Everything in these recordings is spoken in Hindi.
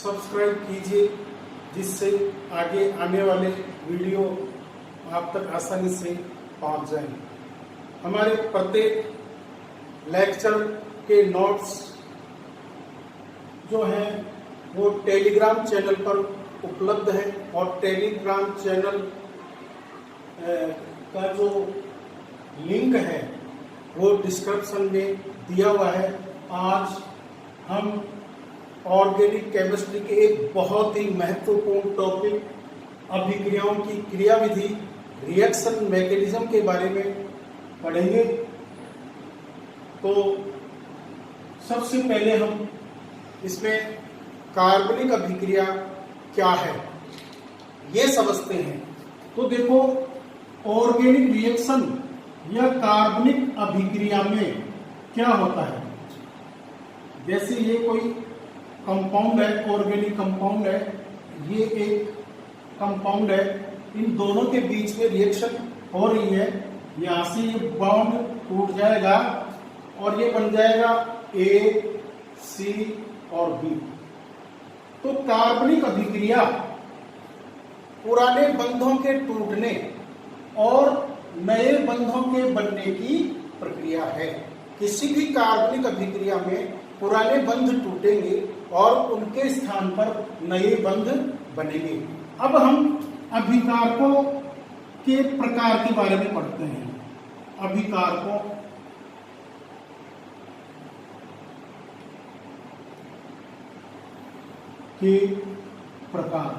सब्सक्राइब कीजिए, जिससे आगे आने वाले वीडियो आप तक आसानी से पहुंच जाए। हमारे प्रत्येक लेक्चर के नोट्स जो हैं वो टेलीग्राम चैनल पर उपलब्ध है और टेलीग्राम चैनल का जो लिंक है वो डिस्क्रिप्शन में दिया हुआ है। आज हम ऑर्गेनिक केमिस्ट्री के एक बहुत ही महत्वपूर्ण टॉपिक अभिक्रियाओं की क्रियाविधि रिएक्शन मैकेनिज्म के बारे में पढ़ेंगे। तो सबसे पहले हम इसमें कार्बनिक अभिक्रिया क्या है ये समझते हैं। तो देखो, ऑर्गेनिक रिएक्शन या कार्बनिक अभिक्रिया में क्या होता है। जैसे ये कोई कंपाउंड है, ऑर्गेनिक कंपाउंड है, ये एक कंपाउंड है, इन दोनों के बीच में रिएक्शन हो रही है। यहां से ये बॉन्ड टूट जाएगा और ये बन जाएगा ए, सी और बी। तो कार्बनिक अभिक्रिया पुराने बंधों के टूटने और नए बंधों के बनने की प्रक्रिया है। किसी भी कार्बनिक अभिक्रिया में पुराने बंध टूटेंगे और उनके स्थान पर नए बंध बनेंगे। अब हम अभिकारकों के प्रकार के बारे में पढ़ते हैं। अभिकारकों के प्रकार,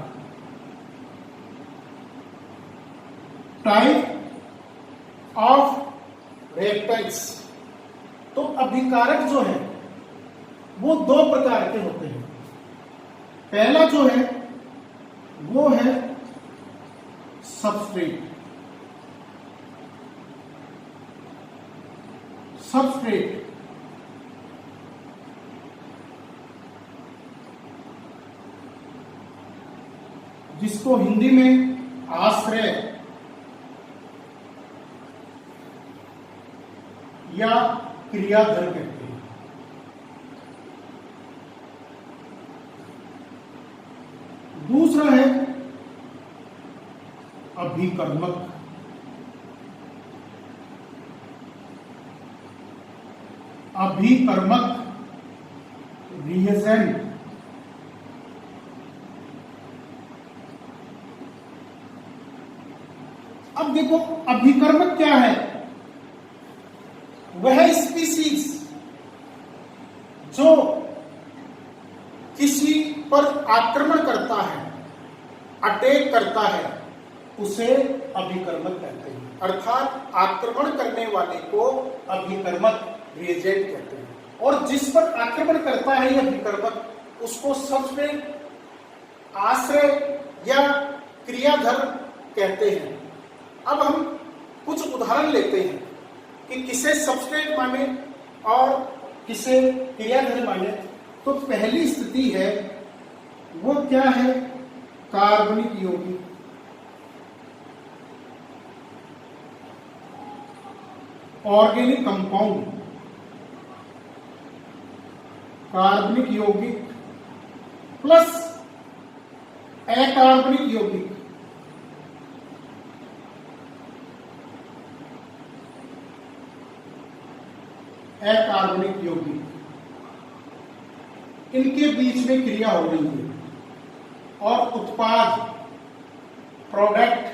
टाइप ऑफ रिएक्टेंट्स। तो अभिकारक जो है वो दो प्रकार के होते हैं। पहला जो है वो है सबस्ट्रेट। सबस्ट्रेट जिसको हिंदी में आश्रय या क्रियाधर कहते हैं। दूसरा है अभिकर्मक। अभिकर्मक रिएजेंट। अब देखो, अभिकर्मक क्या है। वह स्पीसीज जो किसी पर आक्रमण करता है, अटैक करता है, उसे अभिकर्मक कहते हैं। अर्थात आक्रमण करने वाले को अभिकर्मक रिएजेंट कहते हैं। और जिस पर आक्रमण करता है यह अभिकर्मक, उसको सबस्ट्रेट, आश्रय या क्रियाधर कहते हैं। अब हम कुछ उदाहरण लेते हैं कि किसे सबस्ट्रेट माने और किसे क्रियाधर माने। तो पहली स्थिति है वो क्या है, कार्बनिक यौगिक। ऑर्गेनिक कंपाउंड, कार्बनिक यौगिक प्लस अकार्बनिक यौगिक। अकार्बनिक यौगिक, इनके बीच में क्रिया हो रही है और उत्पाद, प्रोडक्ट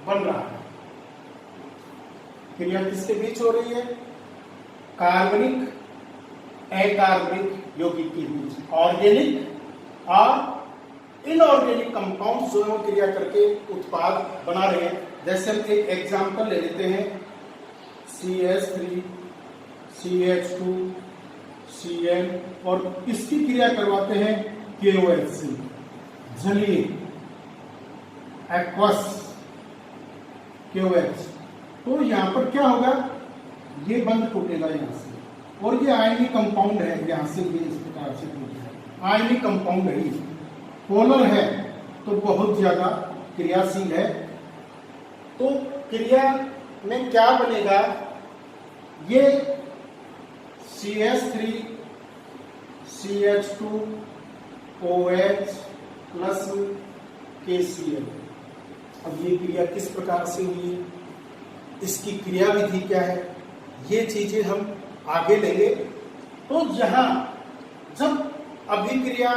बन रहा है। क्रिया किसके बीच हो रही है, कार्बनिक अकार्बनिक यौगिक के बीच। ऑर्गेनिक और इनऑर्गेनिक कंपाउंड जो है क्रिया करके उत्पाद बना रहे हैं। जैसे हम एक एग्जांपल ले लेते हैं, CH3 CH2 Cl और इसकी क्रिया करवाते हैं KOH। जलीय एक्वस KOH। तो यहां पर क्या होगा, ये बंद टूटेगा यहां से और ये आयनिक कंपाउंड है। यहां से ये इस प्रकार से टूटेगा, आयनिक कंपाउंड है, पोलर है तो बहुत ज्यादा क्रियाशील है। तो क्रिया में क्या बनेगा, ये CH3 CH2 OH plus KCl। अब ये क्रिया किस प्रकार से हुई है, इसकी क्रिया विधि क्या है, ये चीजें हम आगे लेंगे। तो जहां जब अभिक्रिया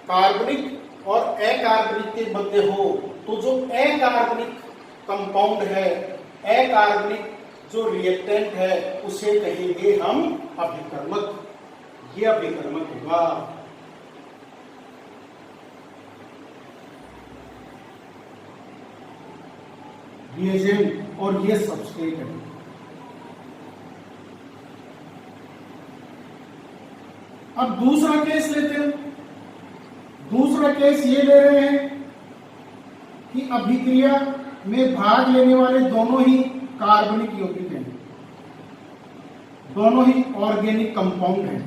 कार्बनिक और अकार्बनिक के मध्य हो, तो जो अकार्बनिक कंपाउंड है, अकार्बनिक जो रिएक्टेंट है, उसे कहेंगे हम अभिकर्मक। ये अभिकर्मक होगा। रिएजेंट और ये सबस्ट्रेट है। अब दूसरा केस लेते हैं। दूसरा केस ये ले रहे हैं कि अभिक्रिया में भाग लेने वाले दोनों ही कार्बनिक यौगिक हैं, दोनों ही ऑर्गेनिक कंपाउंड हैं।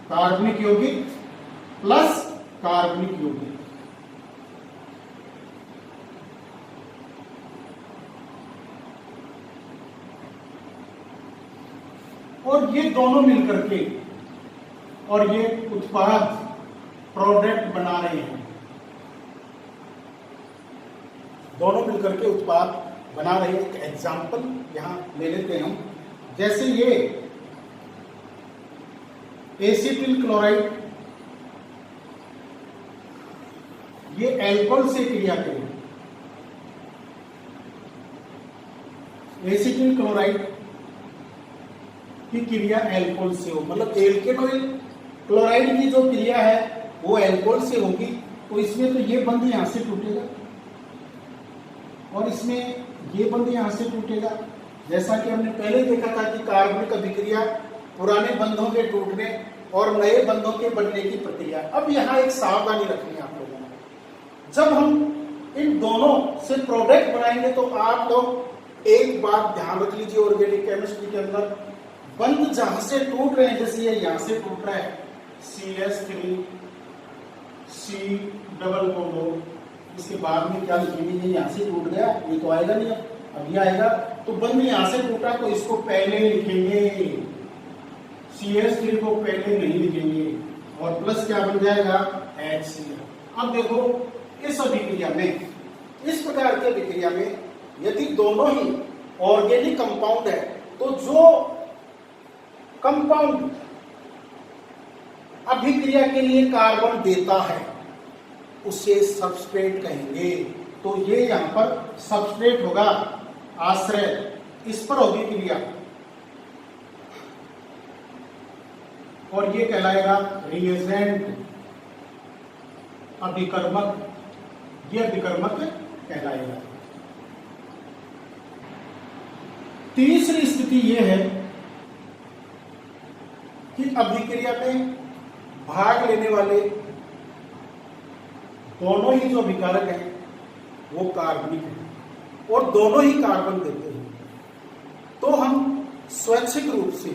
कार्बनिक यौगिक प्लस कार्बनिक यौगिक। और ये दोनों मिलकर के और ये उत्पाद प्रोडक्ट बना रहे हैं, दोनों मिलकर के उत्पाद बना रहे हैं। एक एग्जांपल यहां ले लेते हैं हम। जैसे ये एसिटिल क्लोराइड, ये एल्कोहल से क्रिया करें। एसिटिल क्लोराइड की क्रिया एल्कोहल से हो, मतलब एल्केनोइल क्लोराइड की जो क्रिया है वो एल्कोहल से होगी, तो इसमें तो ये बंध यहां से टूटेगा और इसमें ये बंध यहां से टूटेगा। जैसा कि हमने पहले देखा था कि कार्बनिक अभिक्रिया पुराने बंधों के टूटने और नए बंधों के बनने की प्रक्रिया। अब यहाँ एक सावधानी रखनी है आप लोगों ने, जब हम इन दोनों से प्रोडक्ट बनाएंगे तो आप लोग एक बात ध्यान रख लीजिए, ऑर्गेनिक केमिस्ट्री के अंदर बंध जहां से टूट रहे हैं, जैसे ये यहां से टूट रहा है CH3 C डबल बॉन्ड, इसके बाद में क्या लिखेंगे, ये यहाँ से टूट गया, ये तो आएगा नहीं, अब ये आएगा। तो बंध यहाँ से टूटा तो इसको पहले लिखेंगे, CH3 को पहले नहीं लिखेंगे और प्लस क्या बन जाएगा HCl। अब देखो इस अभिक्रिया में, इस प्रकार की अभिक्रिया में यदि दोनों ही ऑर्गेनिक कंपाउंड है तो जो कंपाउंड अभिक्रिया के लिए कार्बन देता है उसे सबस्ट्रेट कहेंगे। तो ये यहां पर सबस्ट्रेट होगा, आश्रय, इस पर होगी क्रिया और ये कहलाएगा रिएजेंट, अभिकर्मक। ये अभिकर्मक कहलाएगा। तीसरी स्थिति यह है कि अभिक्रिया में भाग लेने वाले दोनों ही जो अभिकारक हैं वो कार्बनिक हैं और दोनों ही कार्बन देते हैं। तो हम स्वैच्छिक रूप से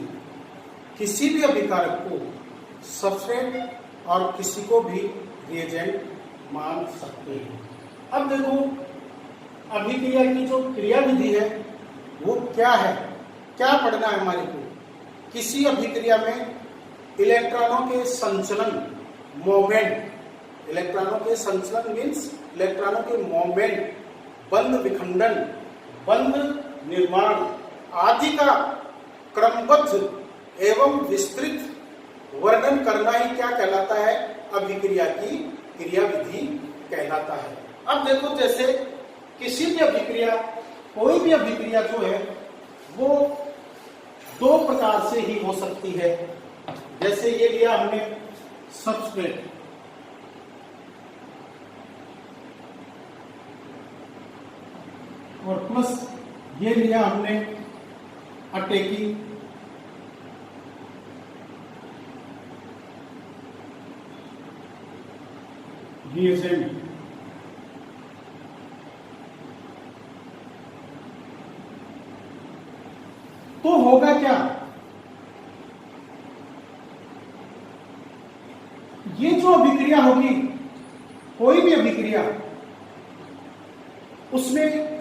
किसी भी अभिकारक को सबस्ट्रेट और किसी को भी रिएजेंट मान सकते हैं। अब देखो अभिक्रिया की जो क्रिया विधि है वो क्या है, क्या पढ़ना है हमारे को। किसी अभिक्रिया में इलेक्ट्रॉनों के संचलन, मोमेंट, इलेक्ट्रॉनों के संचलन मीन्स इलेक्ट्रॉनों के मोमेंट, बंध विखंडन, बंध निर्माण आदि का क्रमबद्ध एवं विस्तृत वर्णन करना ही क्या कहलाता है, अभिक्रिया की क्रिया विधि कहलाता है। अब देखो जैसे किसी भी अभिक्रिया, कोई भी अभिक्रिया जो है वो दो प्रकार से ही हो सकती है। जैसे ये लिया हमने सबस्ट्रेट, और प्लस ये लिया हमने अटेकी, रिएजेंट। तो होगा क्या, ये जो अभिक्रिया होगी, कोई भी अभिक्रिया, उसमें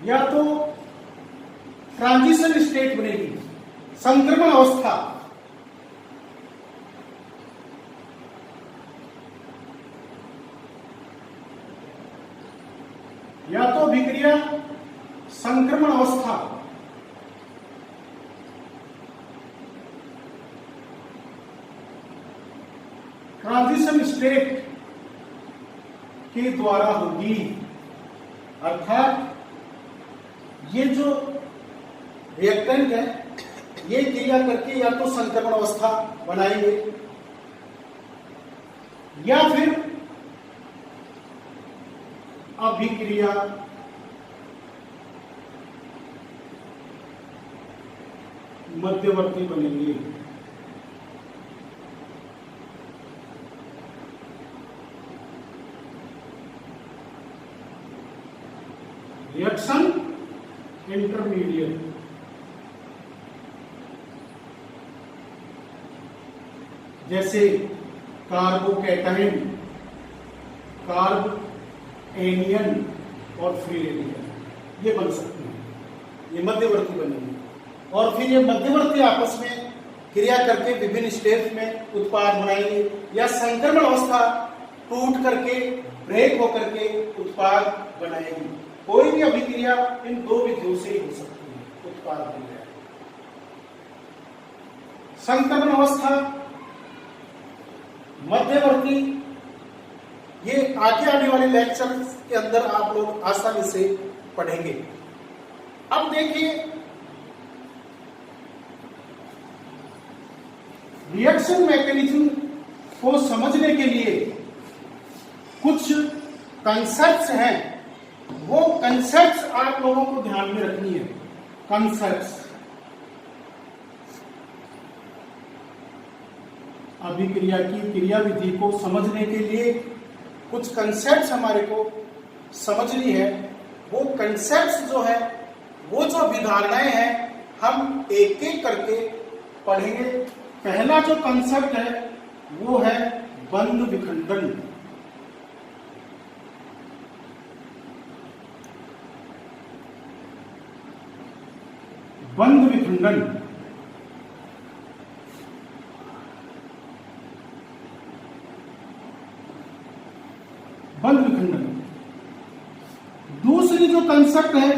या तो ट्रांजिशन स्टेट बनेगी, संक्रमण अवस्था या तो अभिक्रिया संक्रमण अवस्था ट्रांजिशन स्टेट के द्वारा होगी, अर्थात ये जो रिएक्टेंट है ये क्रिया करके या तो संक्रमण अवस्था बनाएंगे या फिर अभिक्रिया मध्यवर्ती बनेंगे। रिएक्शन इंटरमीडिएट, जैसे कार्बोकैटायन, कार्ब एनियन और फ्री रेडिकल, ये बन सकते हैं, ये मध्यवर्ती बनेंगे। और फिर ये मध्यवर्ती आपस में क्रिया करके विभिन्न स्टेज में उत्पाद बनाएंगे या संक्रमण अवस्था टूट करके ब्रेक होकर के उत्पाद बनाएगी। कोई भी अभिक्रिया इन दो विधियों से ही हो सकती है, उत्पाद बन जाए। संक्रमण अवस्था, मध्यवर्ती, ये आगे आने वाले लेक्चर के अंदर आप लोग आसानी से पढ़ेंगे। अब देखिए, रिएक्शन मैकेनिज्म को समझने के लिए कुछ कंसेप्ट्स हैं, वो कंसेप्ट्स आप लोगों को ध्यान में रखनी है। कंसेप्ट्स, अभिक्रिया की क्रिया विधि को समझने के लिए कुछ कंसेप्ट्स हमारे को समझनी है। वो कंसेप्ट्स जो है, वो जो अभिधारणाएं हैं, हम एक एक करके पढ़ेंगे। पहला जो कंसेप्ट है वो है बंध विखंडन। बंध विखंडन, बंध विखंडन। दूसरी जो कंसेप्ट है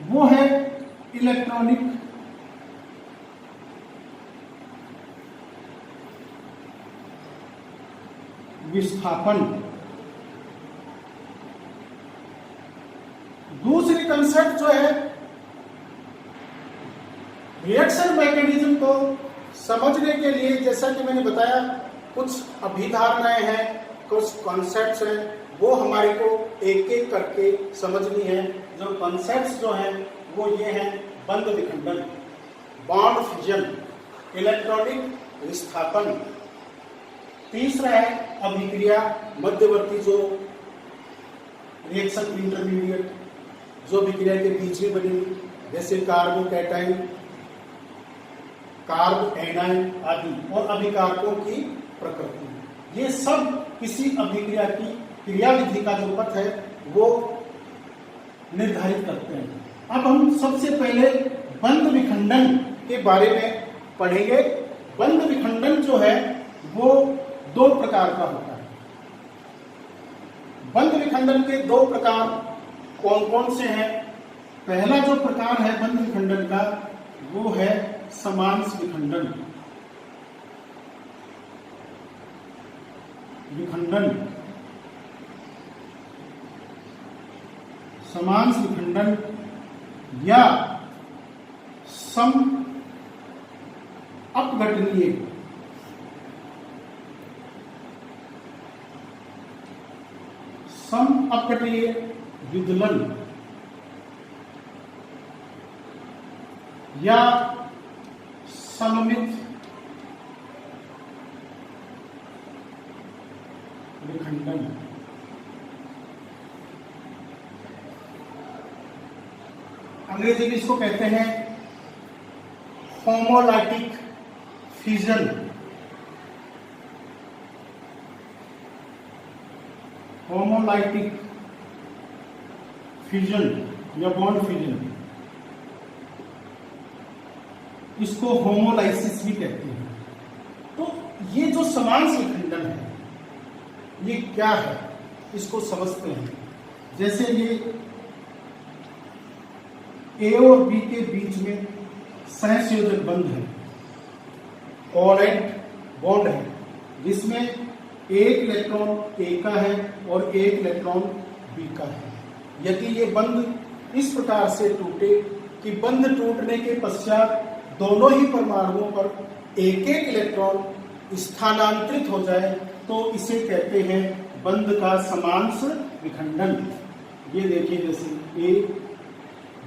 वो है इलेक्ट्रॉनिक विस्थापन। दूसरी कंसेप्ट जो है, रिएक्शन मैकेनिज्म को समझने के लिए, जैसा कि मैंने बताया, कुछ अभिधारणाएं हैं, कुछ कॉन्सेप्ट्स हैं, वो हमारे को एक एक करके समझनी है। जो कॉन्सेप्ट्स जो हैं वो ये हैं: बंध विखंडन, बॉन्ड फ्यूजन, इलेक्ट्रॉनिक विस्थापन। तीसरा है अभिक्रिया मध्यवर्ती, जो रिएक्शन इंटरमीडिएट, जो अभिक्रिया के बीच में बनेगी, जैसे कार्बोकैटायन, कार्ब एनायन आदि, और अभिकारकों की प्रकृति। ये सब किसी अभिक्रिया की क्रिया विधि का जो पथ है वो निर्धारित करते हैं। अब हम सबसे पहले बंध विखंडन के बारे में पढ़ेंगे। बंध विखंडन जो है वो दो प्रकार का होता है। बंध विखंडन के दो प्रकार कौन कौन से हैं? पहला जो प्रकार है बंध विखंडन का वो है समांश विखंडन। समांश विखंडन या सम अपघटनीय विदलन या सममित विखंडन। अंग्रेजी में इसको कहते हैं होमोलाइटिक फ्यूजन। होमोलाइटिक फ्यूजन या बॉन्ड फ्यूजन। इसको होमोलाइसिस भी कहते हैं। तो ये जो समांश विखंडन है ये क्या है, इसको समझते हैं। जैसे ये ए और बी के बीच में सहसंयोजक बंध है, कोवैलेंट बॉन्ड है, जिसमें एक इलेक्ट्रॉन ए का है और एक इलेक्ट्रॉन बी का है। यदि ये बंध इस प्रकार से टूटे कि बंध टूटने के पश्चात दोनों ही परमाणुओं पर एक एक इलेक्ट्रॉन स्थानांतरित हो जाए तो इसे कहते हैं बंध का समांश विखंडन। ये देखिए जैसे ए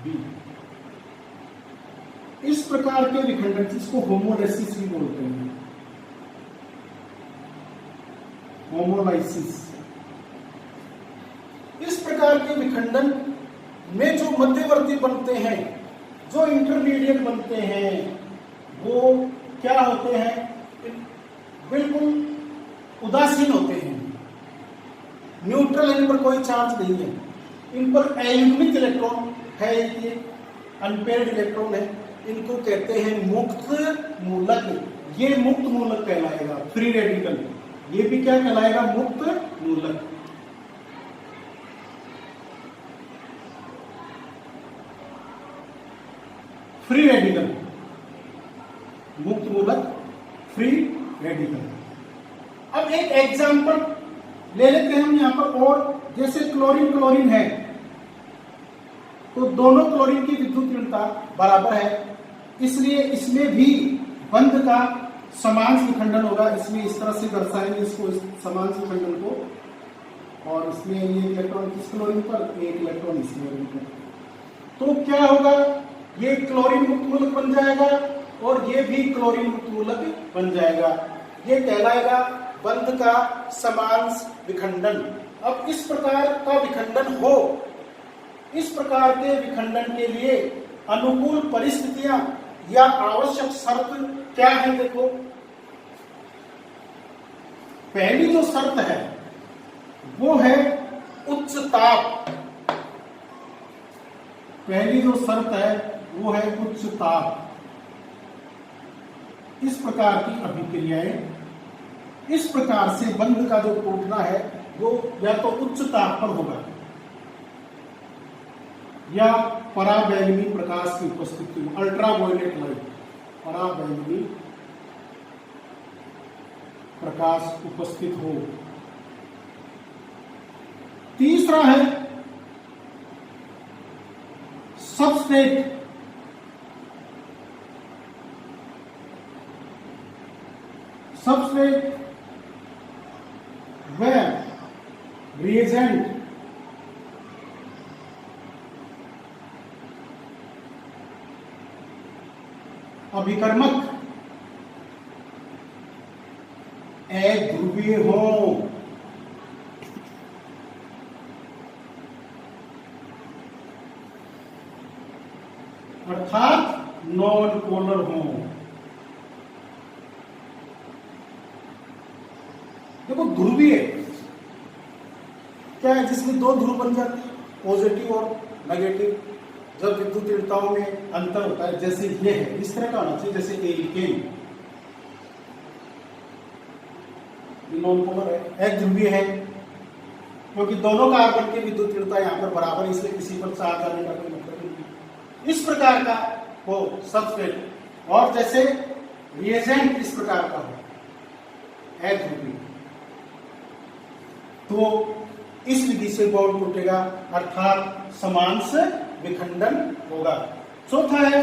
बी, इस प्रकार के विखंडन जिसको होमोलाइसिस भी बोलते हैं, होमोलाइसिस। इस प्रकार के विखंडन में जो मध्यवर्ती बनते हैं, जो इंटरमीडिएट बनते हैं, वो क्या होते हैं, बिल्कुल उदासीन होते हैं, न्यूट्रल, इन पर कोई चार्ज नहीं है, इन पर अयुग्मित इलेक्ट्रॉन है, ये अनपेयर्ड इलेक्ट्रॉन है, इनको कहते हैं मुक्त मूलक। ये मुक्त मूलक कहलाएगा, फ्री रेडिकल। ये भी क्या कहलाएगा, मुक्त मूलक। फ्री रेडिकल, मुक्त मूलक, फ्री रेडिकल। अब एक एग्जांपल ले लेते हैं हम यहां पर, और जैसे क्लोरीन क्लोरीन है तो दोनों क्लोरीन की विद्युत ऋणता बराबर है, इसलिए इसमें भी बंध का समांश विखंडन होगा। इसमें इस तरह से दर्शाएंगे इसको, इस समांश विखंडन को, और इसमें ये इलेक्ट्रॉन किस क्लोरीन पर, एक इलेक्ट्रॉन इस क्लोरीन पर, तो क्या होगा, ये क्लोरीन मुक्त मूलक बन जाएगा और ये भी क्लोरीन मुक्त मूलक बन जाएगा। ये कहलाएगा बंध का समांश विखंडन। अब इस प्रकार का विखंडन हो, इस प्रकार के विखंडन के लिए अनुकूल परिस्थितियां या आवश्यक शर्त क्या है, देखो। पहली जो शर्त है वो है उच्च ताप। पहली जो शर्त है वो है उच्च ताप। इस प्रकार की अभिक्रियाएं, इस प्रकार से बंध का जो टूटना है वो या तो उच्च ताप पर होगा या पराबैंगनी प्रकाश की उपस्थिति में, अल्ट्रावायलेट लाइट, पराबैंगनी प्रकाश उपस्थित हो। तीसरा है सबस्ट्रेट। सबस्ट्रेट व रिएजेंट अभिकर्मक अध्रुवीय हो, अर्थात नॉन पोलर हो। देखो ध्रुवीय क्या है, जिसमें दो ध्रुव बन जाते हैं, पॉजिटिव और नेगेटिव, जब विद्युत ऋणताओं में अंतर होता है, जैसे ये है, इस तरह का होना चाहिए, जैसे एल्केन नॉन पोलर है, अध्रुवीय है, क्योंकि दोनों कार्बन की विद्युत ऋणता यहाँ पर बराबर, इसलिए किसी पर चार्ज आने का कोई मतलब नहीं। इस प्रकार का हो सबस्ट्रेट, और जैसे रिएजेंट इस प्रकार का हो अध्रुवीय, तो इस विधि से बॉन्ड टूटेगा, अर्थात समांश विखंडन होगा। चौथा है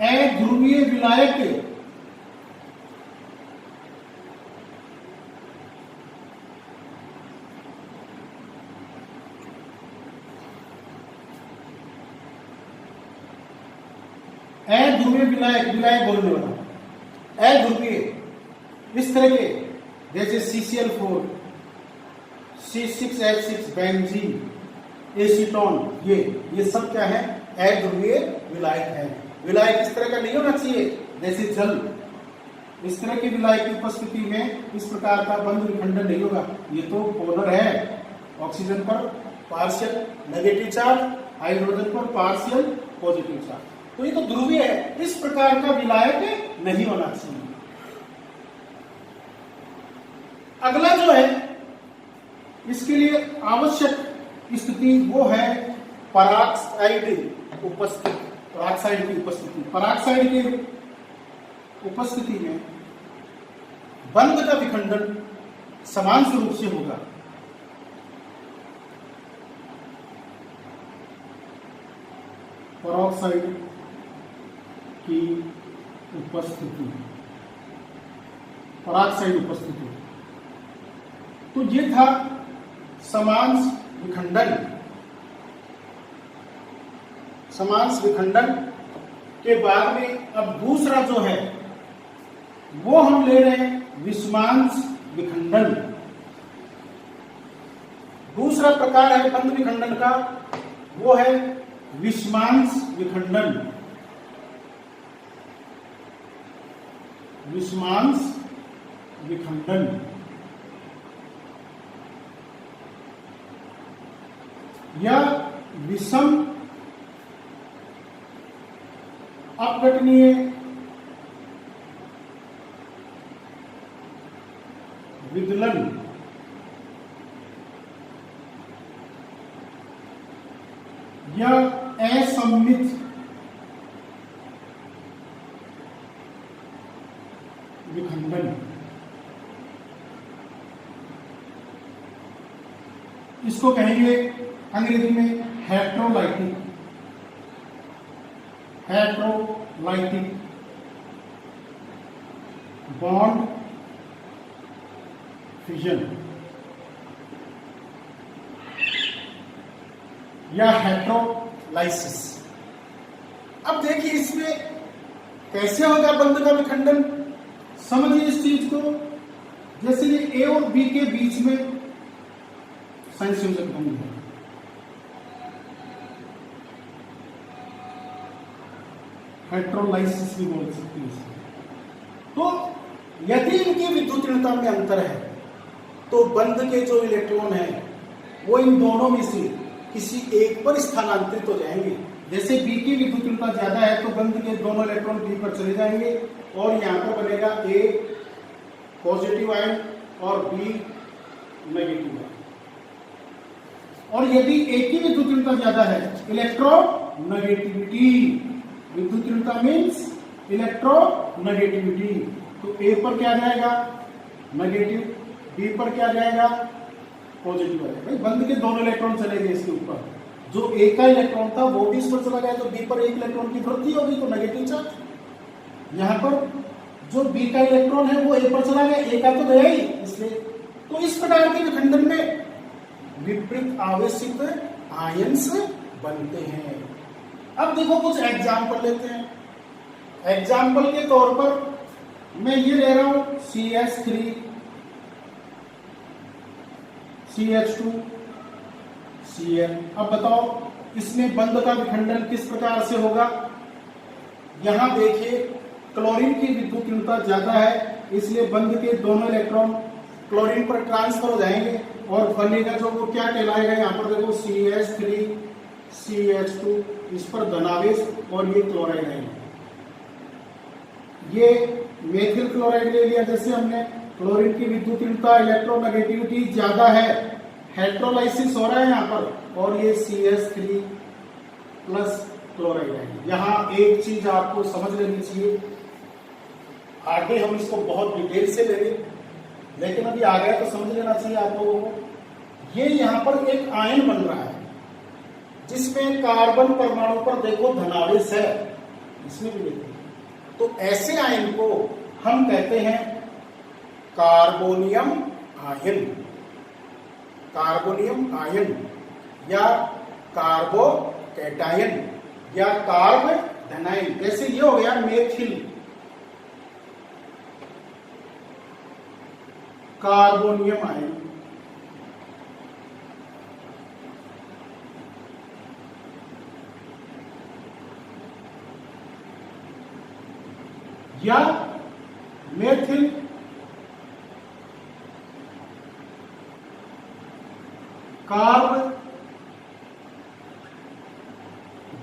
अध्रुवीय विलायक। अध्रुवीय विलायक, विलायक बोलने वाला, अध्रुवीय इस तरह के जैसे CCl4, C6H6 बेंजीन, एसीटोन, ये सब क्या है, अध्रुवीय विलायक है। विलायक इस तरह का नहीं होना चाहिए जैसे जल, इस तरह के विलायक की उपस्थिति में इस प्रकार का बंध विखंडन नहीं होगा। ये तो पोलर है, ऑक्सीजन पर पार्शियल नेगेटिव चार्ज, हाइड्रोजन पर पार्शियल पॉजिटिव चार्ज। तो ये तो ध्रुवीय है, इस प्रकार का विलायक नहीं होना चाहिए। अगला जो है इसके लिए आवश्यक स्थिति वो है पराक्साइड उपस्थिति। पराक्साइड की उपस्थिति, पराक्साइड की उपस्थिति में बंध का विखंडन समान स्वरूप से होगा। पराक्साइड की उपस्थिति, पराक्साइड उपस्थिति, तो ये था समांश विखंडन। समांश विखंडन के बाद में अब दूसरा जो है वो हम ले रहे हैं विषमांश विखंडन। दूसरा प्रकार है बंध विखंडन का, वो है विषमांश विखंडन। विषमांश विखंडन या विषम अपघटनीय विदलन या असममित विखंडन, इसको कहेंगे अंग्रेजी में हेट्रोलाइटिक, हेट्रोलाइटिक बॉन्ड फिजन या हेट्रोलाइसिस। अब देखिए इसमें कैसे होगा बंध का विखंडन, समझिए इस चीज को। जैसे ये ए और बी के बीच में संयोजक बंध है, हेट्रोलाइसिस भी बोल सकते हैं इसको। तो यदि इनकी विद्युत ऋणता में अंतर है तो बंध के जो इलेक्ट्रॉन है वो इन दोनों में से किसी एक पर स्थानांतरित हो जाएंगे। जैसे बी की विद्युत ऋणता ज्यादा है तो बंध के दोनों इलेक्ट्रॉन बी पर चले जाएंगे और यहां पर बनेगा ए पॉजिटिव आयन और बी नेगेटिव आयन। और यदि ए की विद्युत ऋणता ज्यादा है, इलेक्ट्रोनेगेटिविटी, विद्युत ऋणता मीन्स इलेक्ट्रोनेगेटिविटी, तो ए पर क्या जाएगा नेगेटिव, बी पर क्या जाएगा पॉजिटिव आएगा। भाई बंध के दोनों इलेक्ट्रॉन चले गए इसके ऊपर, जो ए का इलेक्ट्रॉन था वो भी इस पर चला गया तो बी पर एक इलेक्ट्रॉन की वृद्धि होगी तो नेगेटिव चार्ज। यहां पर जो बी का इलेक्ट्रॉन है वो ए पर चला गया, ए का तो गया ही, इसलिए तो इस प्रकार के विखंडन में विपरीत आवेशित आयन्स बनते हैं। अब देखो कुछ एग्जाम्पल लेते हैं। एग्जाम्पल के तौर पर मैं ये ले रहा हूं CH3 CH2 Cl। अब बताओ इसमें बंध का विखंडन किस प्रकार से होगा। यहां देखिए क्लोरीन की विद्युत ऋणता ज्यादा है इसलिए बंध के दोनों इलेक्ट्रॉन क्लोरीन पर ट्रांसफर हो जाएंगे और बनेगा जो वो क्या कहलाएगा, यहां पर देखो CH3 CH2, इस पर धनावेश और ये क्लोराइड है। ये मेथिल क्लोराइड ले लिया, जैसे हमने क्लोरीन की विद्युत ऋणता इलेक्ट्रोनेगेटिविटी ज्यादा है, हेट्रोलाइसिस हो रहा है यहाँ पर और ये CH3 प्लस क्लोराइड है। यहाँ एक चीज आपको समझ लेनी चाहिए, आगे हम इसको बहुत डिटेल से लेंगे लेकिन अभी आ गया तो समझ लेना चाहिए आप लोगों को। ये यहाँ पर एक आयन बन रहा है जिसमें कार्बन परमाणु पर देखो धनावेश है, इसमें भी देखो, तो ऐसे आयन को हम कहते हैं कार्बोनियम आयन, कार्बोनियम आयन या कार्बोकैटायन या कार्ब धनायन। जैसे ये हो गया मेथिल कार्बोनियम आयन, या मेथिल कार्ब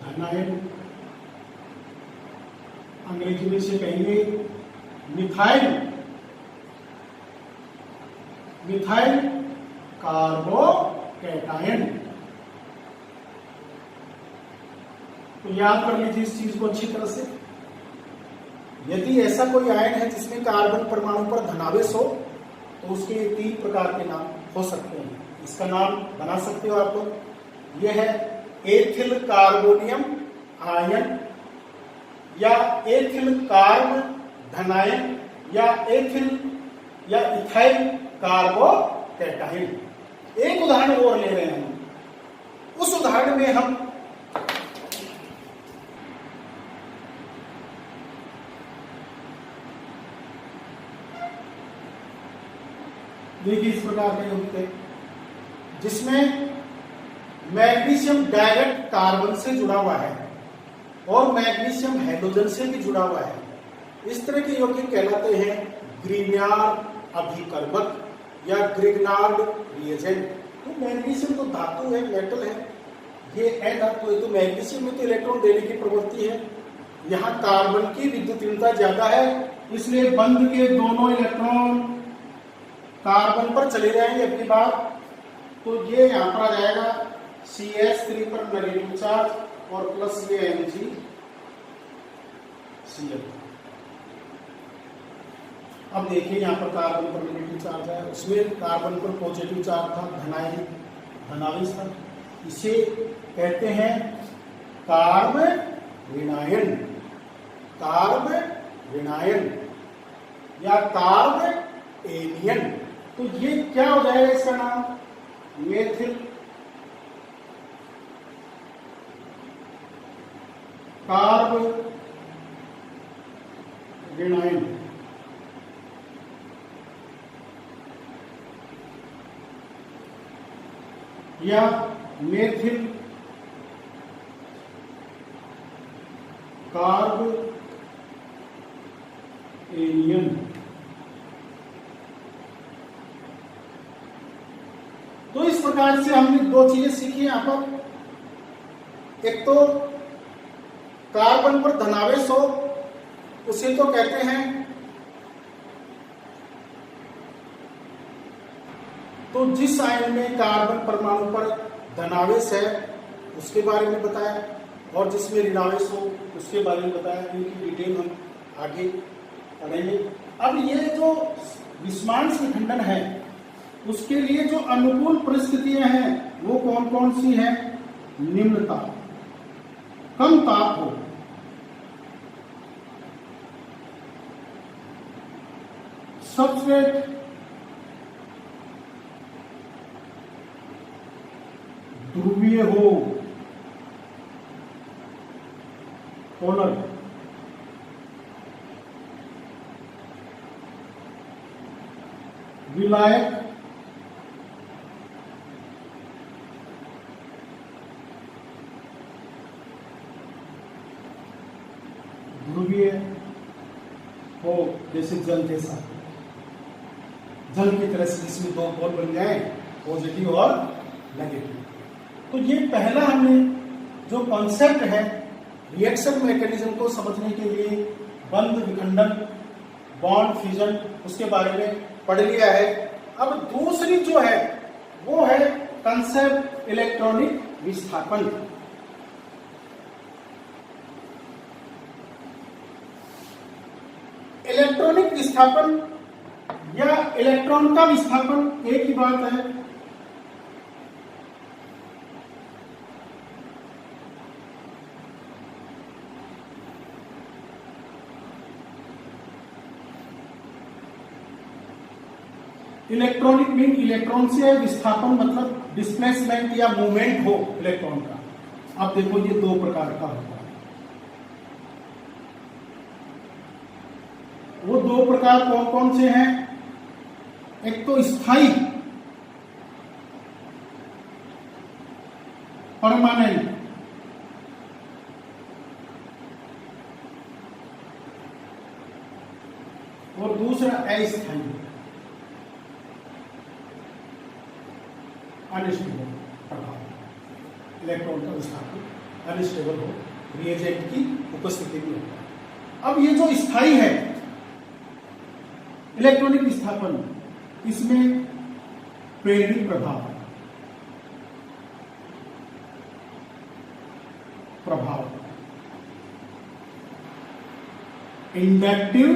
धनायन अंग्रेजी में से कहेंगे मिथाइल कार्बोकैटायन। तो याद कर लीजिए इस चीज को अच्छी तरह से। यदि ऐसा कोई आयन है जिसमें कार्बन परमाणु पर धनावेश हो तो उसके 3 प्रकार के नाम हो सकते हैं। इसका नाम बना सकते हो आप लोग। यह है एथिल कार्बोनियम आयन, या एथिल कार्ब धनायन, या एथिल या इथाइल कार्बोकैटायन। एक उदाहरण और ले रहे हैं हम। उस उदाहरण में हम देखिए इस प्रकार के यौगिक है जिसमें मैग्नीशियम डायरेक्ट कार्बन से जुड़ा हुआ है और मैग्नीशियम हैलोजन से भी जुड़ा हुआ है। इस तरह के यौगिक कहलाते हैं ग्रिग्नार्ड अभिकर्मक या ग्रिग्नार्ड रिएजेंट। तो मैग्नीशियम तो धातु है, मेटल है, ये अधातु है, तो मैग्नीशियम में तो इलेक्ट्रॉन देने की प्रवृत्ति है। यहाँ कार्बन की विद्युतीयता ज्यादा है, इसलिए बंध के दोनों इलेक्ट्रॉन कार्बन पर चले जाएंगे अपनी बात। तो ये यहां पर आ जाएगा CH3 पर नेगेटिव चार्ज और प्लस ये MgCl। अब देखिए यहां पर कार्बन पर नेगेटिव चार्ज है, उसमें कार्बन पर पॉजिटिव चार्ज था, धनावेश था। इसे कहते हैं कार्ब ऋणायन या कार्ब एनियन। तो ये क्या हो जाएगा इसका नाम? मेथिल कार्ब ऋणायन। या मेथिल कार्ब एनियन। तो इस प्रकार से हमने 2 चीजें सीखी यहां पर। एक तो कार्बन पर धनावेश हो उसे तो कहते हैं, तो जिस आयन में कार्बन परमाणु पर धनावेश है उसके बारे में बताया, और जिसमें ऋणावेश हो उसके बारे में बताया। इनकी डिटेल हम आगे पढ़ेंगे। अब ये जो विस्मांस विखंडन है उसके लिए जो अनुकूल परिस्थितियां हैं वो कौन कौन सी हैं? निम्न ताप, कम ताप हो, सबस्ट्रेट ध्रुवीय हो, पोलर, विलायक ध्रुवीय हो, जैसे जल जैसा, जल की तरह से इसमें 2 पोल बन जाए, पॉजिटिव और नेगेटिव। तो ये पहला हमने जो कॉन्सेप्ट है रिएक्शन मैकेनिज्म को समझने के लिए बंध विखंडन, बॉन्ड फ्यूजन, उसके बारे में पढ़ लिया है। अब दूसरी जो है वो है कंसेप्ट इलेक्ट्रॉनिक विस्थापन। इलेक्ट्रॉनिक विस्थापन या इलेक्ट्रॉन का विस्थापन एक ही बात है। इलेक्ट्रॉनिक मीन इलेक्ट्रॉन से है, विस्थापन मतलब डिस्प्लेसमेंट या मूवमेंट हो इलेक्ट्रॉन का। अब देखो ये 2 प्रकार का होता है। वो 2 प्रकार कौन कौन से हैं? एक तो स्थायी, परमानेंट, और दूसरा अस्थायी, अनस्टेबल प्रभाव। इलेक्ट्रॉन का विस्थापन अनस्टेबल हो, रिएजेंट की उपस्थिति में होता है। अब ये जो स्थायी है इलेक्ट्रॉनिक विस्थापन, इसमें प्रेरित प्रभाव इंडक्टिव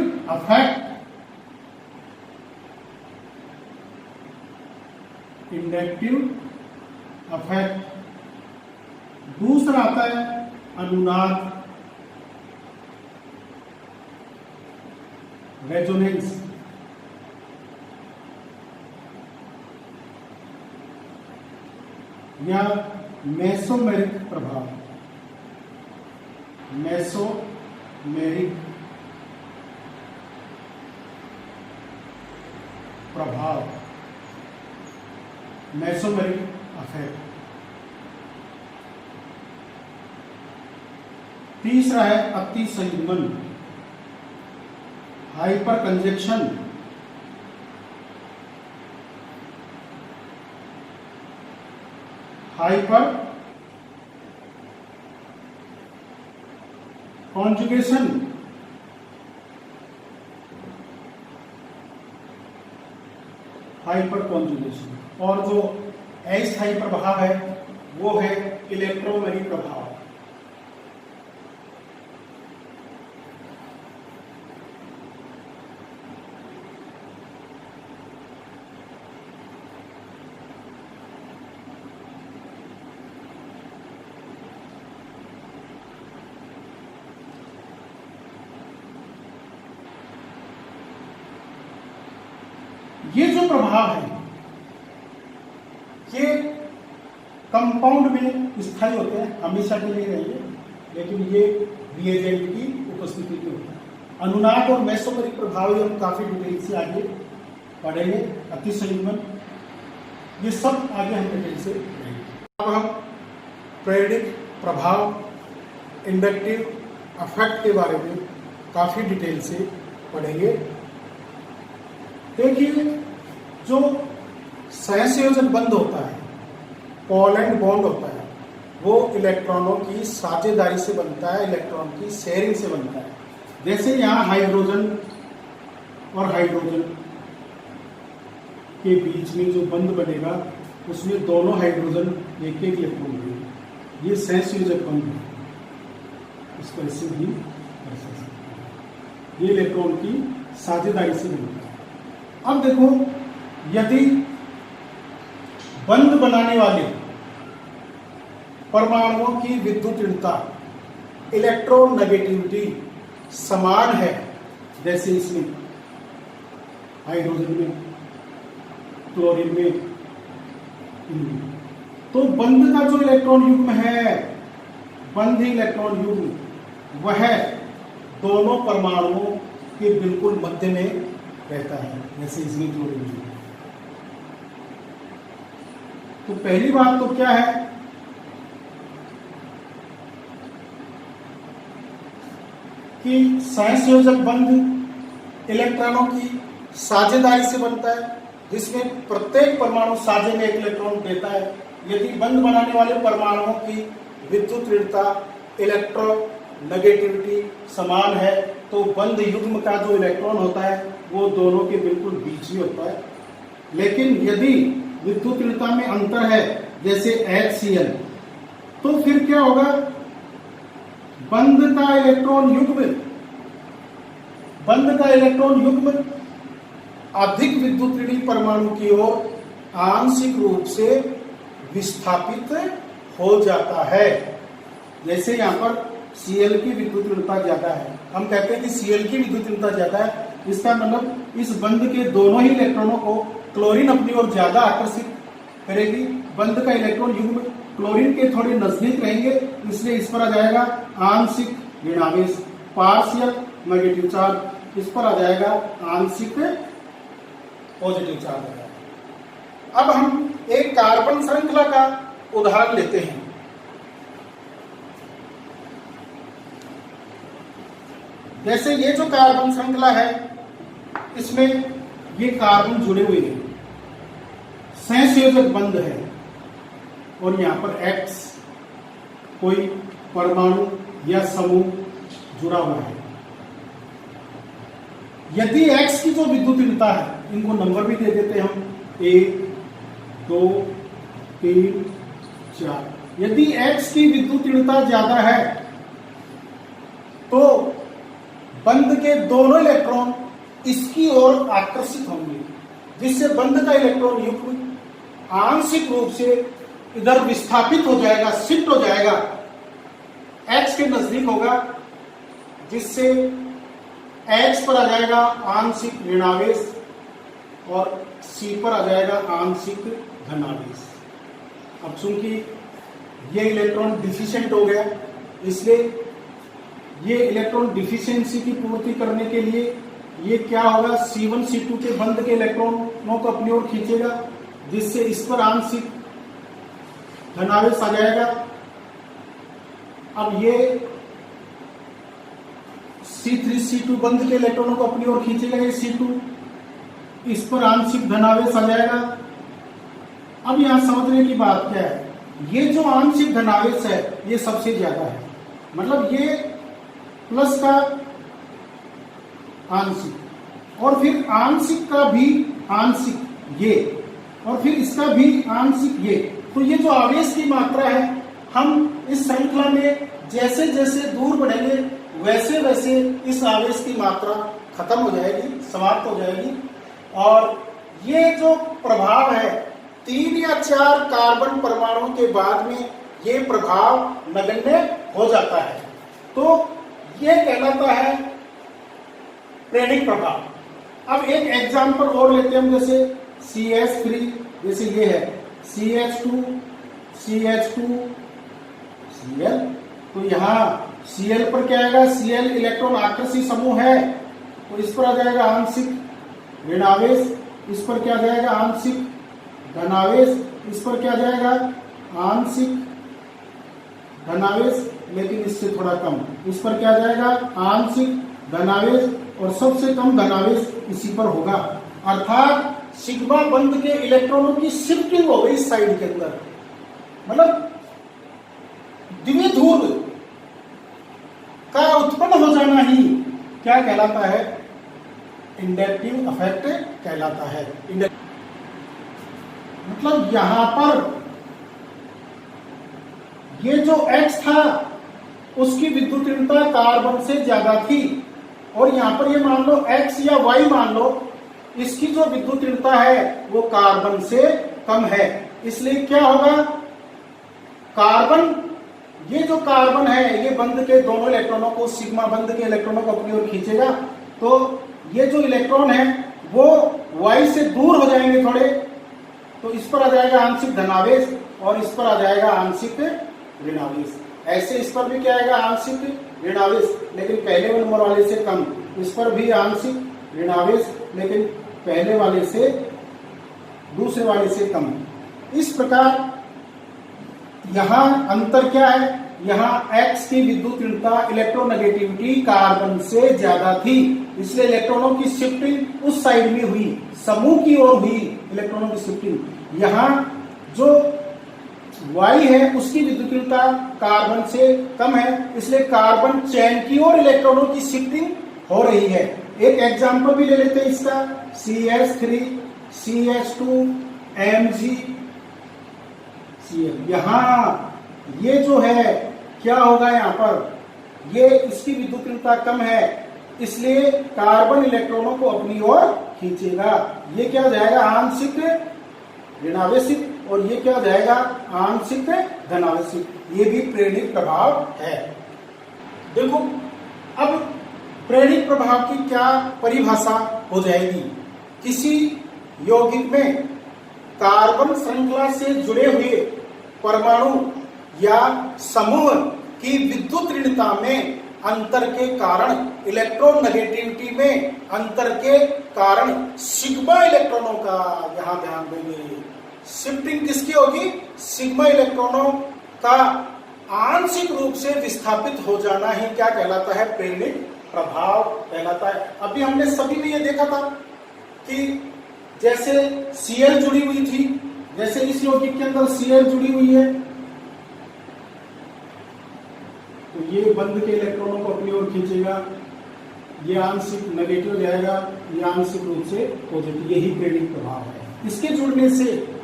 अफेक्ट, दूसरा आता है अनुनाद, रेजोनेंस, या मेसोमेरिक प्रभाव, मेसोमेरिक अफेक्ट। तीसरा है अतिसंयुग्मन, हाइपर कंजक्शन, हाइपर कॉन्जुगेशन, और जो अस्थायी प्रभाव है वो है इलेक्ट्रोमेरिक प्रभाव। ये जो प्रभाव है ये कंपाउंड में स्थायी होते हैं, हमेशा के लिए रहेंगे, लेकिन ये रिएजेंट की उपस्थिति में होता है। अनुनाद और मेसोमेरिक प्रभाव हम काफी डिटेल से आगे पढ़ेंगे, अतिसंयुग्मन, ये सब आगे हम डिटेल से पढ़ेंगे। अब हम प्रेरित प्रभाव, इंडक्टिव अफेक्ट के बारे में काफी डिटेल से पढ़ेंगे। देखिए, जो सहसंयोजन बंध होता है, कोवैलेंट बॉन्ड होता है, वो इलेक्ट्रॉनों की साझेदारी से बनता है, इलेक्ट्रॉन की शेयरिंग से बनता है। जैसे यहाँ हाइड्रोजन और हाइड्रोजन के बीच में जो बंध बनेगा उसमें दोनों हाइड्रोजन एक एक इलेक्ट्रॉन देंगे, ये सहसंयोजक बंध है, इसको ऐसे भी कर सकते हैं। ये इलेक्ट्रॉन की साझेदारी से बनता है। अब देखो, यदि बंध बनाने वाले परमाणुओं की विद्युत ऋणता, इलेक्ट्रोनेगेटिविटी समान है, जैसे इसमें हाइड्रोजन में, क्लोरीन में, इनमें, तो बंध का जो इलेक्ट्रॉन युग्म है, बंध इलेक्ट्रॉन युग्म, वह दोनों परमाणुओं के बिल्कुल मध्य में रहता है, जैसे इसमें क्लोरीन में। तो पहली बात तो क्या है कि सहसंयोजक बंध इलेक्ट्रॉनों की साझेदारी से बनता है, जिसमें प्रत्येक परमाणु साझे में एक इलेक्ट्रॉन देता है। यदि बंध बनाने वाले परमाणुओं की विद्युत ऋणता, इलेक्ट्रोनेगेटिविटी समान है, तो बंध युग्म का जो इलेक्ट्रॉन होता है वो दोनों के बिल्कुल बीच में होता है। लेकिन यदि विद्युत ऋणता में अंतर है, जैसे HCl, तो फिर क्या होगा, बंध का इलेक्ट्रॉन युग्म अधिक विद्युत ऋणी परमाणु की ओर आंशिक रूप से विस्थापित हो जाता है। जैसे यहाँ पर Cl की विद्युत ऋणता ज्यादा है, हम कहते हैं कि Cl की विद्युत ऋणता ज्यादा है, इसका मतलब इस बंध के दोनों ही इलेक्ट्रॉनों को क्लोरीन अपनी ओर ज्यादा आकर्षित करेगी। बंध का इलेक्ट्रॉन युग्म क्लोरीन के थोड़े नजदीक रहेंगे, इसलिए इस पर आ जाएगा आंशिक ऋणावेश, पार्शियल नेगेटिव चार्ज, इस पर आ जाएगा आंशिक पॉजिटिव चार्ज आ जाएगा। अब हम एक कार्बन श्रृंखला का उदाहरण लेते हैं। जैसे ये जो कार्बन श्रृंखला है, इसमें ये कार्बन जुड़े हुए हैं, सहसंयोजक बंध है, और यहां पर X कोई परमाणु या समूह जुड़ा हुआ है। यदि X की जो विद्युत ऋणता है, इनको नंबर भी दे देते हम 1 2 3 4, यदि X की विद्युत ऋणता ज्यादा है तो बंध के दोनों इलेक्ट्रॉन इसकी ओर आकर्षित होंगे, जिससे बंध का इलेक्ट्रॉन युग्म आंशिक रूप से इधर विस्थापित हो जाएगा, शिफ्ट हो जाएगा, X के नजदीक होगा, जिससे X पर आ जाएगा आंशिक ऋणावेश और C पर आ जाएगा आंशिक धनावेश। अब चूंकि ये इलेक्ट्रॉन डिफिशिएंट हो गया, इसलिए ये इलेक्ट्रॉन डिफिशियंसी की पूर्ति करने के लिए ये क्या होगा, C1 C2 के बंध के इलेक्ट्रॉनों को अपनी ओर खींचेगा, जिससे इस पर आंशिक धनावेश आ जाएगा। अब ये C3 C2 बंध के इलेक्ट्रॉनों को अपनी ओर खींचेगा, ये C2, इस पर आंशिक धनावेश आ जाएगा। अब यहां समझने की बात क्या है, ये जो आंशिक धनावेश है ये सबसे ज्यादा है, मतलब ये प्लस का आंशिक और फिर आंशिक का भी आंशिक ये और फिर इसका भी आंशिक ये। तो ये जो आवेश की मात्रा है, हम इस श्रृंखला में जैसे जैसे दूर बढ़ेंगे वैसे वैसे इस आवेश की मात्रा खत्म हो जाएगी, समाप्त हो जाएगी। और ये जो प्रभाव है 3 या 4 कार्बन परमाणु के बाद में ये प्रभाव नगण्य हो जाता है, तो ये कहलाता है प्रेरक प्रभाव। अब एक एग्जांपल और लेते हैं हम, जैसे CH3, जैसे ये है CH2 CH2 Cl, तो यहाँ Cl पर क्या आएगा, Cl इलेक्ट्रॉन आकर्षी समूह है, तो इस पर आ जाएगा आंशिक ऋणावेश, इस पर क्या जाएगा आंशिक धनावेश, इस पर क्या जाएगा आंशिक धनावेश, लेकिन इससे थोड़ा कम, इस पर क्या जाएगा आंशिक धनावेश, और सबसे कम धनावेश इसी पर होगा। अर्थात सिग्मा बंध के इलेक्ट्रॉनों की शिफ्टिंग हो गई इस साइड के अंदर, मतलब द्विध्रुव का उत्पन्न हो जाना ही क्या कहलाता है, इंडक्टिव इफेक्ट कहलाता है। मतलब यहां पर ये जो X था उसकी विद्युत ऋणता कार्बन से ज्यादा थी, और यहां पर ये मान लो X या Y मान लो, इसकी जो विद्युत ऋणता है वो कार्बन से कम है। इसलिए क्या होगा, कार्बन, ये जो कार्बन है ये बंध के दोनों इलेक्ट्रॉनों को, सिग्मा बंध के इलेक्ट्रॉनों को अपनी ओर खींचेगा, तो ये जो इलेक्ट्रॉन है वो Y से दूर हो जाएंगे थोड़े, तो इस पर आ जाएगा आंशिक धनावेश और इस पर आ जाएगा आंशिक ऋणावेश। ऐसे इस पर भी क्या आएगा आंशिक ऋणावेश, लेकिन पहले नंबर वाले से कम, इस पर भी आंशिक ऋणावेश लेकिन पहले वाले से, दूसरे वाले से कम। इस प्रकार यहां अंतर क्या है, यहां X की विद्युत ऋणता इलेक्ट्रोनेगेटिविटी कार्बन से ज्यादा थी, इसलिए इलेक्ट्रॉनों की शिफ्टिंग उस साइड में हुई, समूह की ओर हुई इलेक्ट्रॉनों की शिफ्टिंग। यहां जो Y है उसकी विद्युत ऋणता कार्बन से कम है, इसलिए कार्बन चैन की ओर इलेक्ट्रॉनों की शिफ्टिंग हो रही है। एक एग्जांपल भी ले लेते हैं इसका, CH3 CH2 Mg Cl। यहां ये जो है क्या होगा, यहां पर ये इसकी विद्युत ऋणता कम है, इसलिए कार्बन इलेक्ट्रॉनों को अपनी ओर खींचेगा। ये क्या हो जाएगा आंशिक ऋणावेशित, और ये क्या हो जाएगा आंशिक धनावेशित। ये भी प्रेरक प्रभाव है। देखो अब प्रेरक प्रभाव की क्या परिभाषा हो जाएगी, किसी यौगिक में कार्बन श्रृंखला से जुड़े हुए परमाणु या समूह की विद्युत ऋणता में अंतर के कारण, इलेक्ट्रोनेगेटिविटी में अंतर के कारण सिग्मा इलेक्ट्रॉनों का, यहां ध्यान देंगे, शिफ्टिंग किसकी होगी, सिग्मा इलेक्ट्रॉनों का आंशिक रूप से विस्थापित हो जाना ही क्या कहलाता है, प्रेरक प्रभाव कहलाता है। अभी हमने सभी में ये देखा था कि जैसे Cl जुड़ी हुई थी, जैसे इस यौगिक के अंदर Cl जुड़ी हुई है, तो ये बंध के इलेक्ट्रॉनों को अपनी ओर खींचेगा, ये आंशिक नेगेटिव हो जाएगा, ये आंशिक रूप से पॉजिटिव, यही प्रेरणिक प्रभाव है। इसके जुड़ने से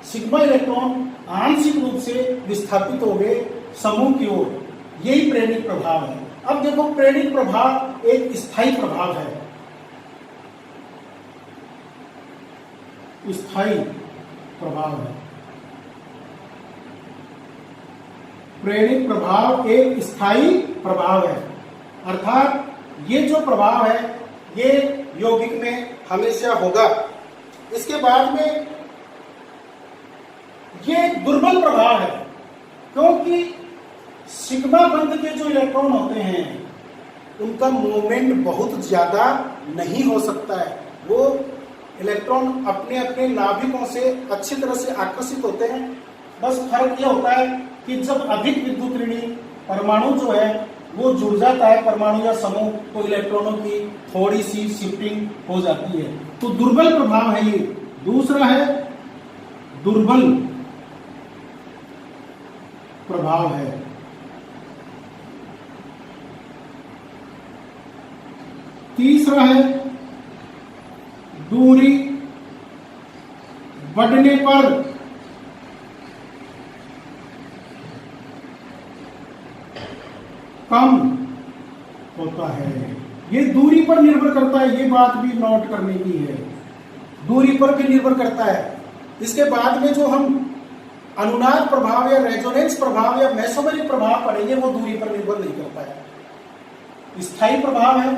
सिग्मा इलेक्ट्रॉन आंशिक रूप से विस्थापित हो गए समूह की ओर, यही प्रेरणिक प्रभाव है। अब देखो, प्रेरणिक प्रभाव एक स्थायी प्रभाव है, स्थायी प्रभाव है। प्रेरणिक प्रभाव एक स्थायी प्रभाव है, अर्थात ये जो प्रभाव है ये यौगिक में हमेशा होगा। इसके बाद में ये दुर्बल प्रभाव है, क्योंकि सिग्मा बंध के जो इलेक्ट्रॉन होते हैं उनका मूवमेंट बहुत ज्यादा नहीं हो सकता है। वो इलेक्ट्रॉन अपने अपने नाभिकों से अच्छी तरह से आकर्षित होते हैं। बस फर्क यह होता है कि जब अधिक विद्युत ऋणी परमाणु जो है वो जुड़ जाता है परमाणु या समूह, तो इलेक्ट्रॉनों की थोड़ी सी शिफ्टिंग हो जाती है। तो दुर्बल प्रभाव है ये। दूसरा है दुर्बल प्रभाव है। तीसरा है दूरी बढ़ने पर कम होता है। ये दूरी पर निर्भर करता है, ये बात भी नोट करने की है, दूरी पर भी निर्भर करता है। इसके बाद में जो हम अनुनाद प्रभाव या रेजोनेंस प्रभाव या मेसोमेरिक प्रभाव पढ़ेंगे वो दूरी पर निर्भर नहीं करता है। स्थायी प्रभाव है,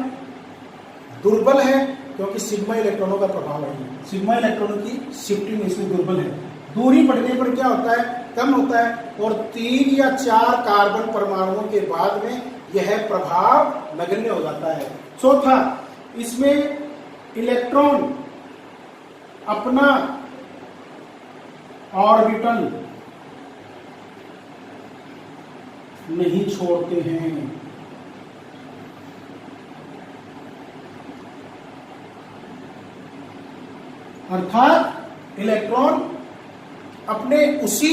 दुर्बल है, क्योंकि सिग्मा इलेक्ट्रॉनों का प्रभाव है, सिग्मा इलेक्ट्रॉनों की शिफ्टिंग इसमें दुर्बल है। दूरी बढ़ने पर क्या होता है, कम होता है, और 3 या 4 कार्बन परमाणुओं के बाद में यह प्रभाव नगण्य हो जाता है। चौथा, इसमें इलेक्ट्रॉन अपना ऑर्बिटल नहीं छोड़ते हैं। अर्थात इलेक्ट्रॉन अपने उसी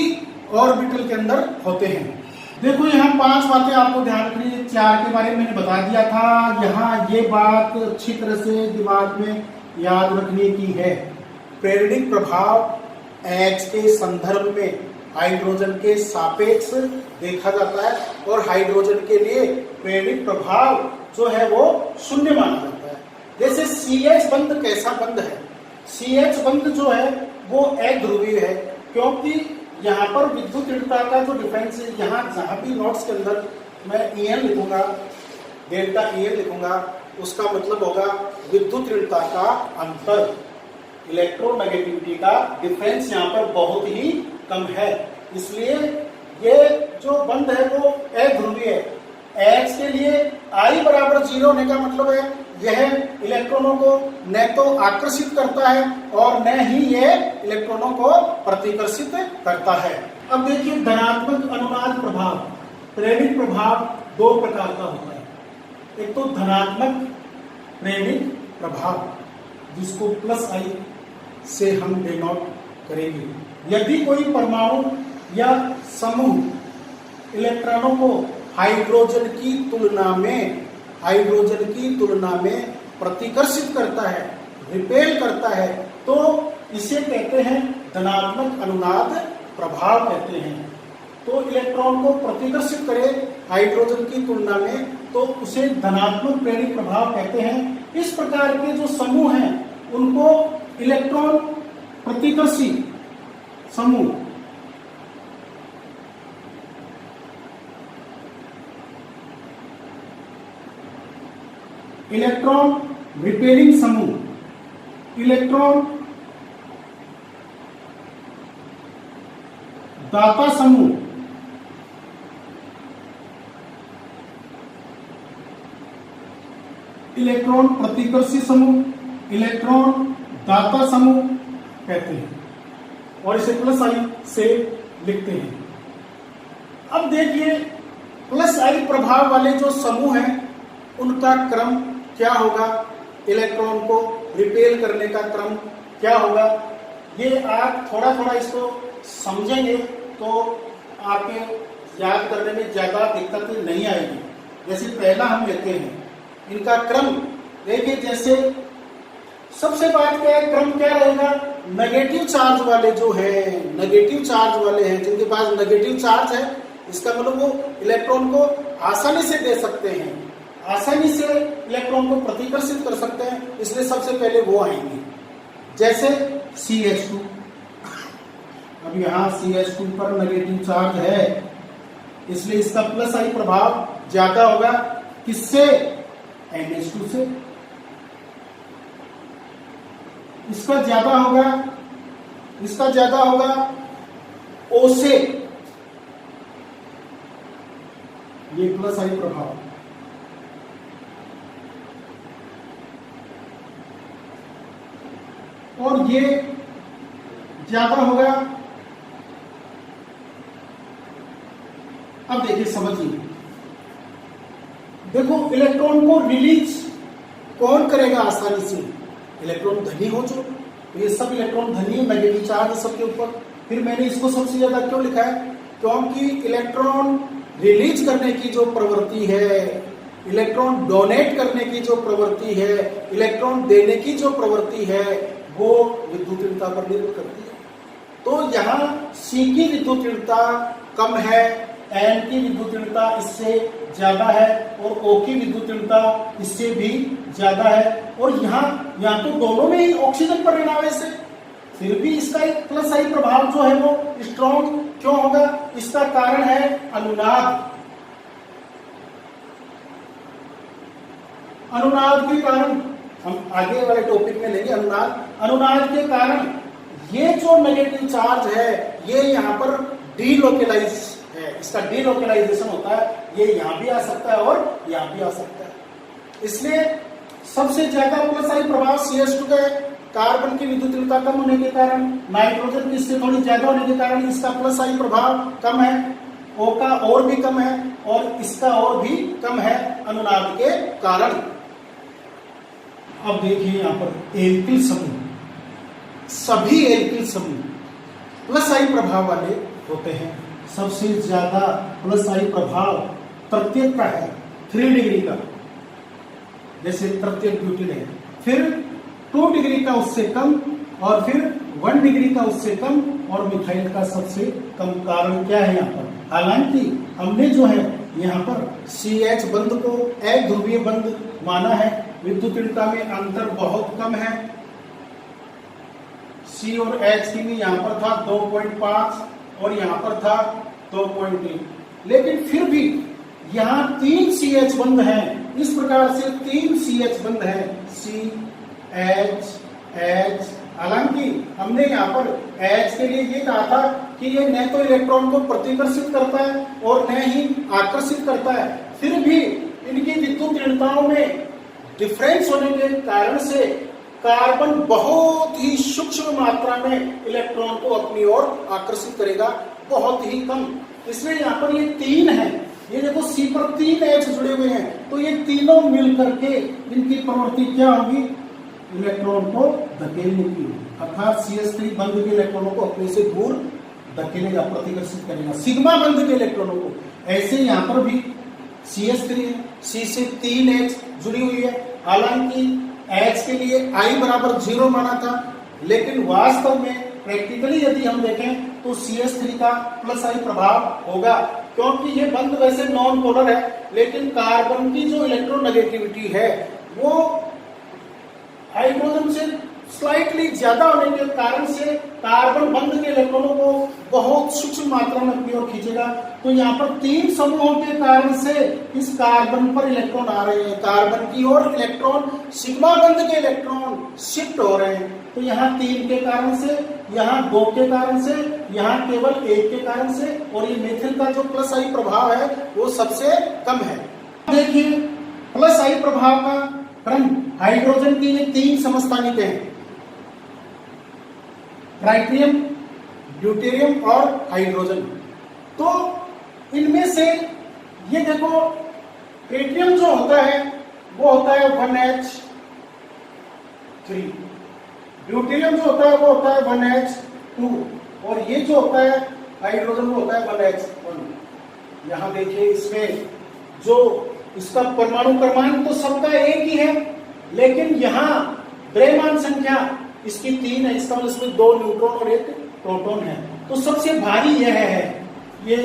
ऑर्बिटल के अंदर होते हैं। देखो, यहाँ 5 बातें आपको ध्यान रखनी है। 4 के बारे में मैंने बता दिया था, यहाँ ये बात अच्छी तरह से दिमाग में याद रखने की है। प्रेरणिक प्रभाव H के संदर्भ में हाइड्रोजन के सापेक्ष देखा जाता है, और हाइड्रोजन के लिए प्रेरणिक प्रभाव जो है वो शून्य माना जाता है। जैसे CH बंध कैसा बंध है, CH बंध जो है वो अध्रुवीय है, क्योंकि यहाँ पर विद्युत ऋणता का जो डिफरेंस है, यहाँ जहां भी नोट्स के अंदर मैं EN लिखूंगा, डेल्टा EN लिखूंगा, उसका मतलब होगा विद्युत ऋणता का अंतर, इलेक्ट्रोनेगेटिविटी का डिफरेंस यहाँ पर बहुत ही कम है। इसलिए ये जो बंध है वो अध्रुवीय है। H के लिए I बराबर 0 होने का मतलब है यह इलेक्ट्रॉनों को न तो आकर्षित करता है और न ही ये इलेक्ट्रॉनों को प्रतिकर्षित करता है। अब देखिए, धनात्मक अनुनाद प्रभाव, प्रेरणिक प्रभाव 2 प्रकार का होता है। एक तो धनात्मक प्रेरणिक प्रभाव, जिसको +I से हम डिनोट करेंगे। यदि कोई परमाणु या समूह इलेक्ट्रॉनों को हाइड्रोजन की तुलना में प्रतिकर्षित करता है, रिपेल करता है, तो इसे कहते हैं धनात्मक अनुनाद प्रभाव कहते हैं। तो इलेक्ट्रॉन को प्रतिकर्षित करे हाइड्रोजन की तुलना में, तो उसे धनात्मक प्रेरणिक प्रभाव कहते हैं। इस प्रकार के जो समूह हैं उनको इलेक्ट्रॉन प्रतिकर्षी समूह, इलेक्ट्रॉन रिपेलिंग समूह, इलेक्ट्रॉन दाता समूह, इलेक्ट्रॉन प्रतिकर्षी समूह, इलेक्ट्रॉन दाता समूह कहते हैं, और इसे +I से लिखते हैं। अब देखिए, +I प्रभाव वाले जो समूह हैं उनका क्रम क्या होगा, इलेक्ट्रॉन को रिपेल करने का क्रम क्या होगा, ये आप थोड़ा थोड़ा इसको समझेंगे तो आपके याद करने में ज्यादा दिक्कत नहीं आएगी। जैसे पहला हम लेते हैं इनका क्रम देखिए, जैसे सबसे बात क्या है, क्रम क्या रहेगा, नेगेटिव चार्ज वाले जो है, नेगेटिव चार्ज वाले हैं, जिनके पास नेगेटिव चार्ज है, इसका मतलब वो इलेक्ट्रॉन को आसानी से दे सकते हैं, आसानी से इलेक्ट्रॉन को प्रतिकर्षित कर सकते हैं, इसलिए सबसे पहले वो आएंगे। जैसे CH2, अब यहाँ CH2 पर नेगेटिव चार्ज है, इसलिए इसका प्लस आई प्रभाव ज्यादा होगा, किससे, NH2 से। इसका ज्यादा होगा, इसका ज्यादा होगा O से, ये प्लस आई प्रभाव। और ये ज्यादा होगा, अब देखिए समझिए, देखो इलेक्ट्रॉन को रिलीज कौन करेगा आसानी से, इलेक्ट्रॉन धनी हो जो, ये सब इलेक्ट्रॉन धनी है, नेगेटिव चार्ज है सबके ऊपर। फिर मैंने इसको सबसे ज्यादा क्यों लिखा है, क्योंकि इलेक्ट्रॉन रिलीज करने की जो प्रवृत्ति है, इलेक्ट्रॉन डोनेट करने की जो प्रवृत्ति है, इलेक्ट्रॉन देने की जो प्रवृत्ति है, वो विद्युतीयता पर निर्भर करती है। तो यहाँ C की विद्युतीयता कम है, N की विद्युतीयता इससे ज्यादा है, और O की विद्युतीयता इससे भी ज्यादा है, और यहाँ तो दोनों में ही ऑक्सीजन परिणावेश है, फिर भी इसका एक प्लस आई प्रभाव जो है वो स्ट्रॉन्ग क्यों होगा, इसका कारण है अनुनाद। अनुनाद के कारण, हम आगे वाले टॉपिक में लेंगे अनुनाद के कारण ये जो नेगेटिव चार्ज है, ये यहाँ पर डीलोकेलाइज है, इसका डीलोकेलाइजेशन होता है, ये यहाँ भी आ सकता है और यहाँ भी आ सकता है। इसलिए सबसे ज्यादा प्लस आई प्रभाव CH2 का है, कार्बन की विद्युतीयता कम होने के कारण, नाइट्रोजन की इससे थोड़ी ज्यादा होने के कारण इसका प्लस आई प्रभाव कम है, O का और भी कम है, और इसका और भी कम है अनुनाद के कारण। अब देखिए यहाँ पर एल्किल समूह, सभी एल्किल समूह प्लस आई प्रभाव वाले होते हैं। सबसे ज्यादा प्लस आई प्रभाव तृतीयक का है, 3 डिग्री का, जैसे तृतीयक ब्यूटेन है, फिर 2 डिग्री का उससे कम, और फिर 1 डिग्री का उससे कम, और मिथाइल का सबसे कम। कारण क्या है यहाँ पर, हालांकि हमने जो है यहाँ पर CH बंध को एक ध्रुवीय बंध माना है, विद्युतीयता में अंतर बहुत कम है, C और H की भी यहाँ पर था 2.5 और यहाँ पर था 2.3, लेकिन फिर भी यहाँ 3 CH बंध हैं, इस प्रकार से 3 CH बंध हैं, C H H। हालांकि हमने यहाँ पर H के लिए ये कहा था कि ये न तो इलेक्ट्रॉन को प्रतिकर्षित करता है और न ही आकर्षित करता है, फिर भी इनकी विद्युतीयताओं में डिफरेंस होने के कारण से कार्बन बहुत ही सूक्ष्म मात्रा में इलेक्ट्रॉन को अपनी ओर आकर्षित करेगा, बहुत ही कम। इसलिए यहाँ पर ये 3 है, ये देखो C पर 3 H जुड़े हुए हैं, तो ये तीनों मिल करके इनकी प्रवृत्ति क्या होगी, इलेक्ट्रॉन को धकेलने की, अर्थात CH3 बंध के इलेक्ट्रॉनों को अपने से दूर धकेलेगा, प्रतिकर्षित करेगा, सिग्मा बंध के इलेक्ट्रॉनों को। ऐसे यहाँ पर भी CH3 है, C से 3 H जुड़ी हुई है, हालांकि H के लिए I बराबर 0 माना था, लेकिन वास्तव में प्रैक्टिकली यदि हम देखें तो CH3 का प्लस आई प्रभाव होगा, क्योंकि ये बंध वैसे नॉन पोलर है, लेकिन कार्बन की जो इलेक्ट्रोनेगेटिविटी है वो हाइड्रोजन से स्लाइटली ज्यादा होने के कारण से कार्बन बंध के इलेक्ट्रॉनों को बहुत सूक्ष्म मात्रा में अपनी ओर खींचेगा। तो यहाँ पर 3 समूहों के कारण से इस कार्बन पर इलेक्ट्रॉन आ रहे हैं, कार्बन की ओर इलेक्ट्रॉन, सिग्मा बंध के इलेक्ट्रॉन शिफ्ट हो रहे हैं। तो यहाँ 3 के कारण से, यहाँ 2 के कारण से, यहाँ केवल 1 के कारण से, और ये मेथिल का जो प्लस आई प्रभाव है वो सबसे कम है। देखिए प्लस आई प्रभाव का क्रम, हाइड्रोजन की ये 3 समस्थानिक हैं, ट्राइटियम, ड्यूटेरियम और हाइड्रोजन। तो इनमें से ये देखो ट्रिटियम जो होता है वो होता है 1H3, ड्यूटेरियम जो होता है वो होता है 1H2, और ये जो होता है हाइड्रोजन वो होता है 1H1। यहाँ देखिए इसमें जो इसका परमाणु क्रमांक तो सबका एक ही है, लेकिन यहाँ द्रव्यमान संख्या इसकी 3 है, इसका मतलब इसमें 2 न्यूट्रॉन और 1 प्रोटॉन है। तो सबसे भारी यह है, ये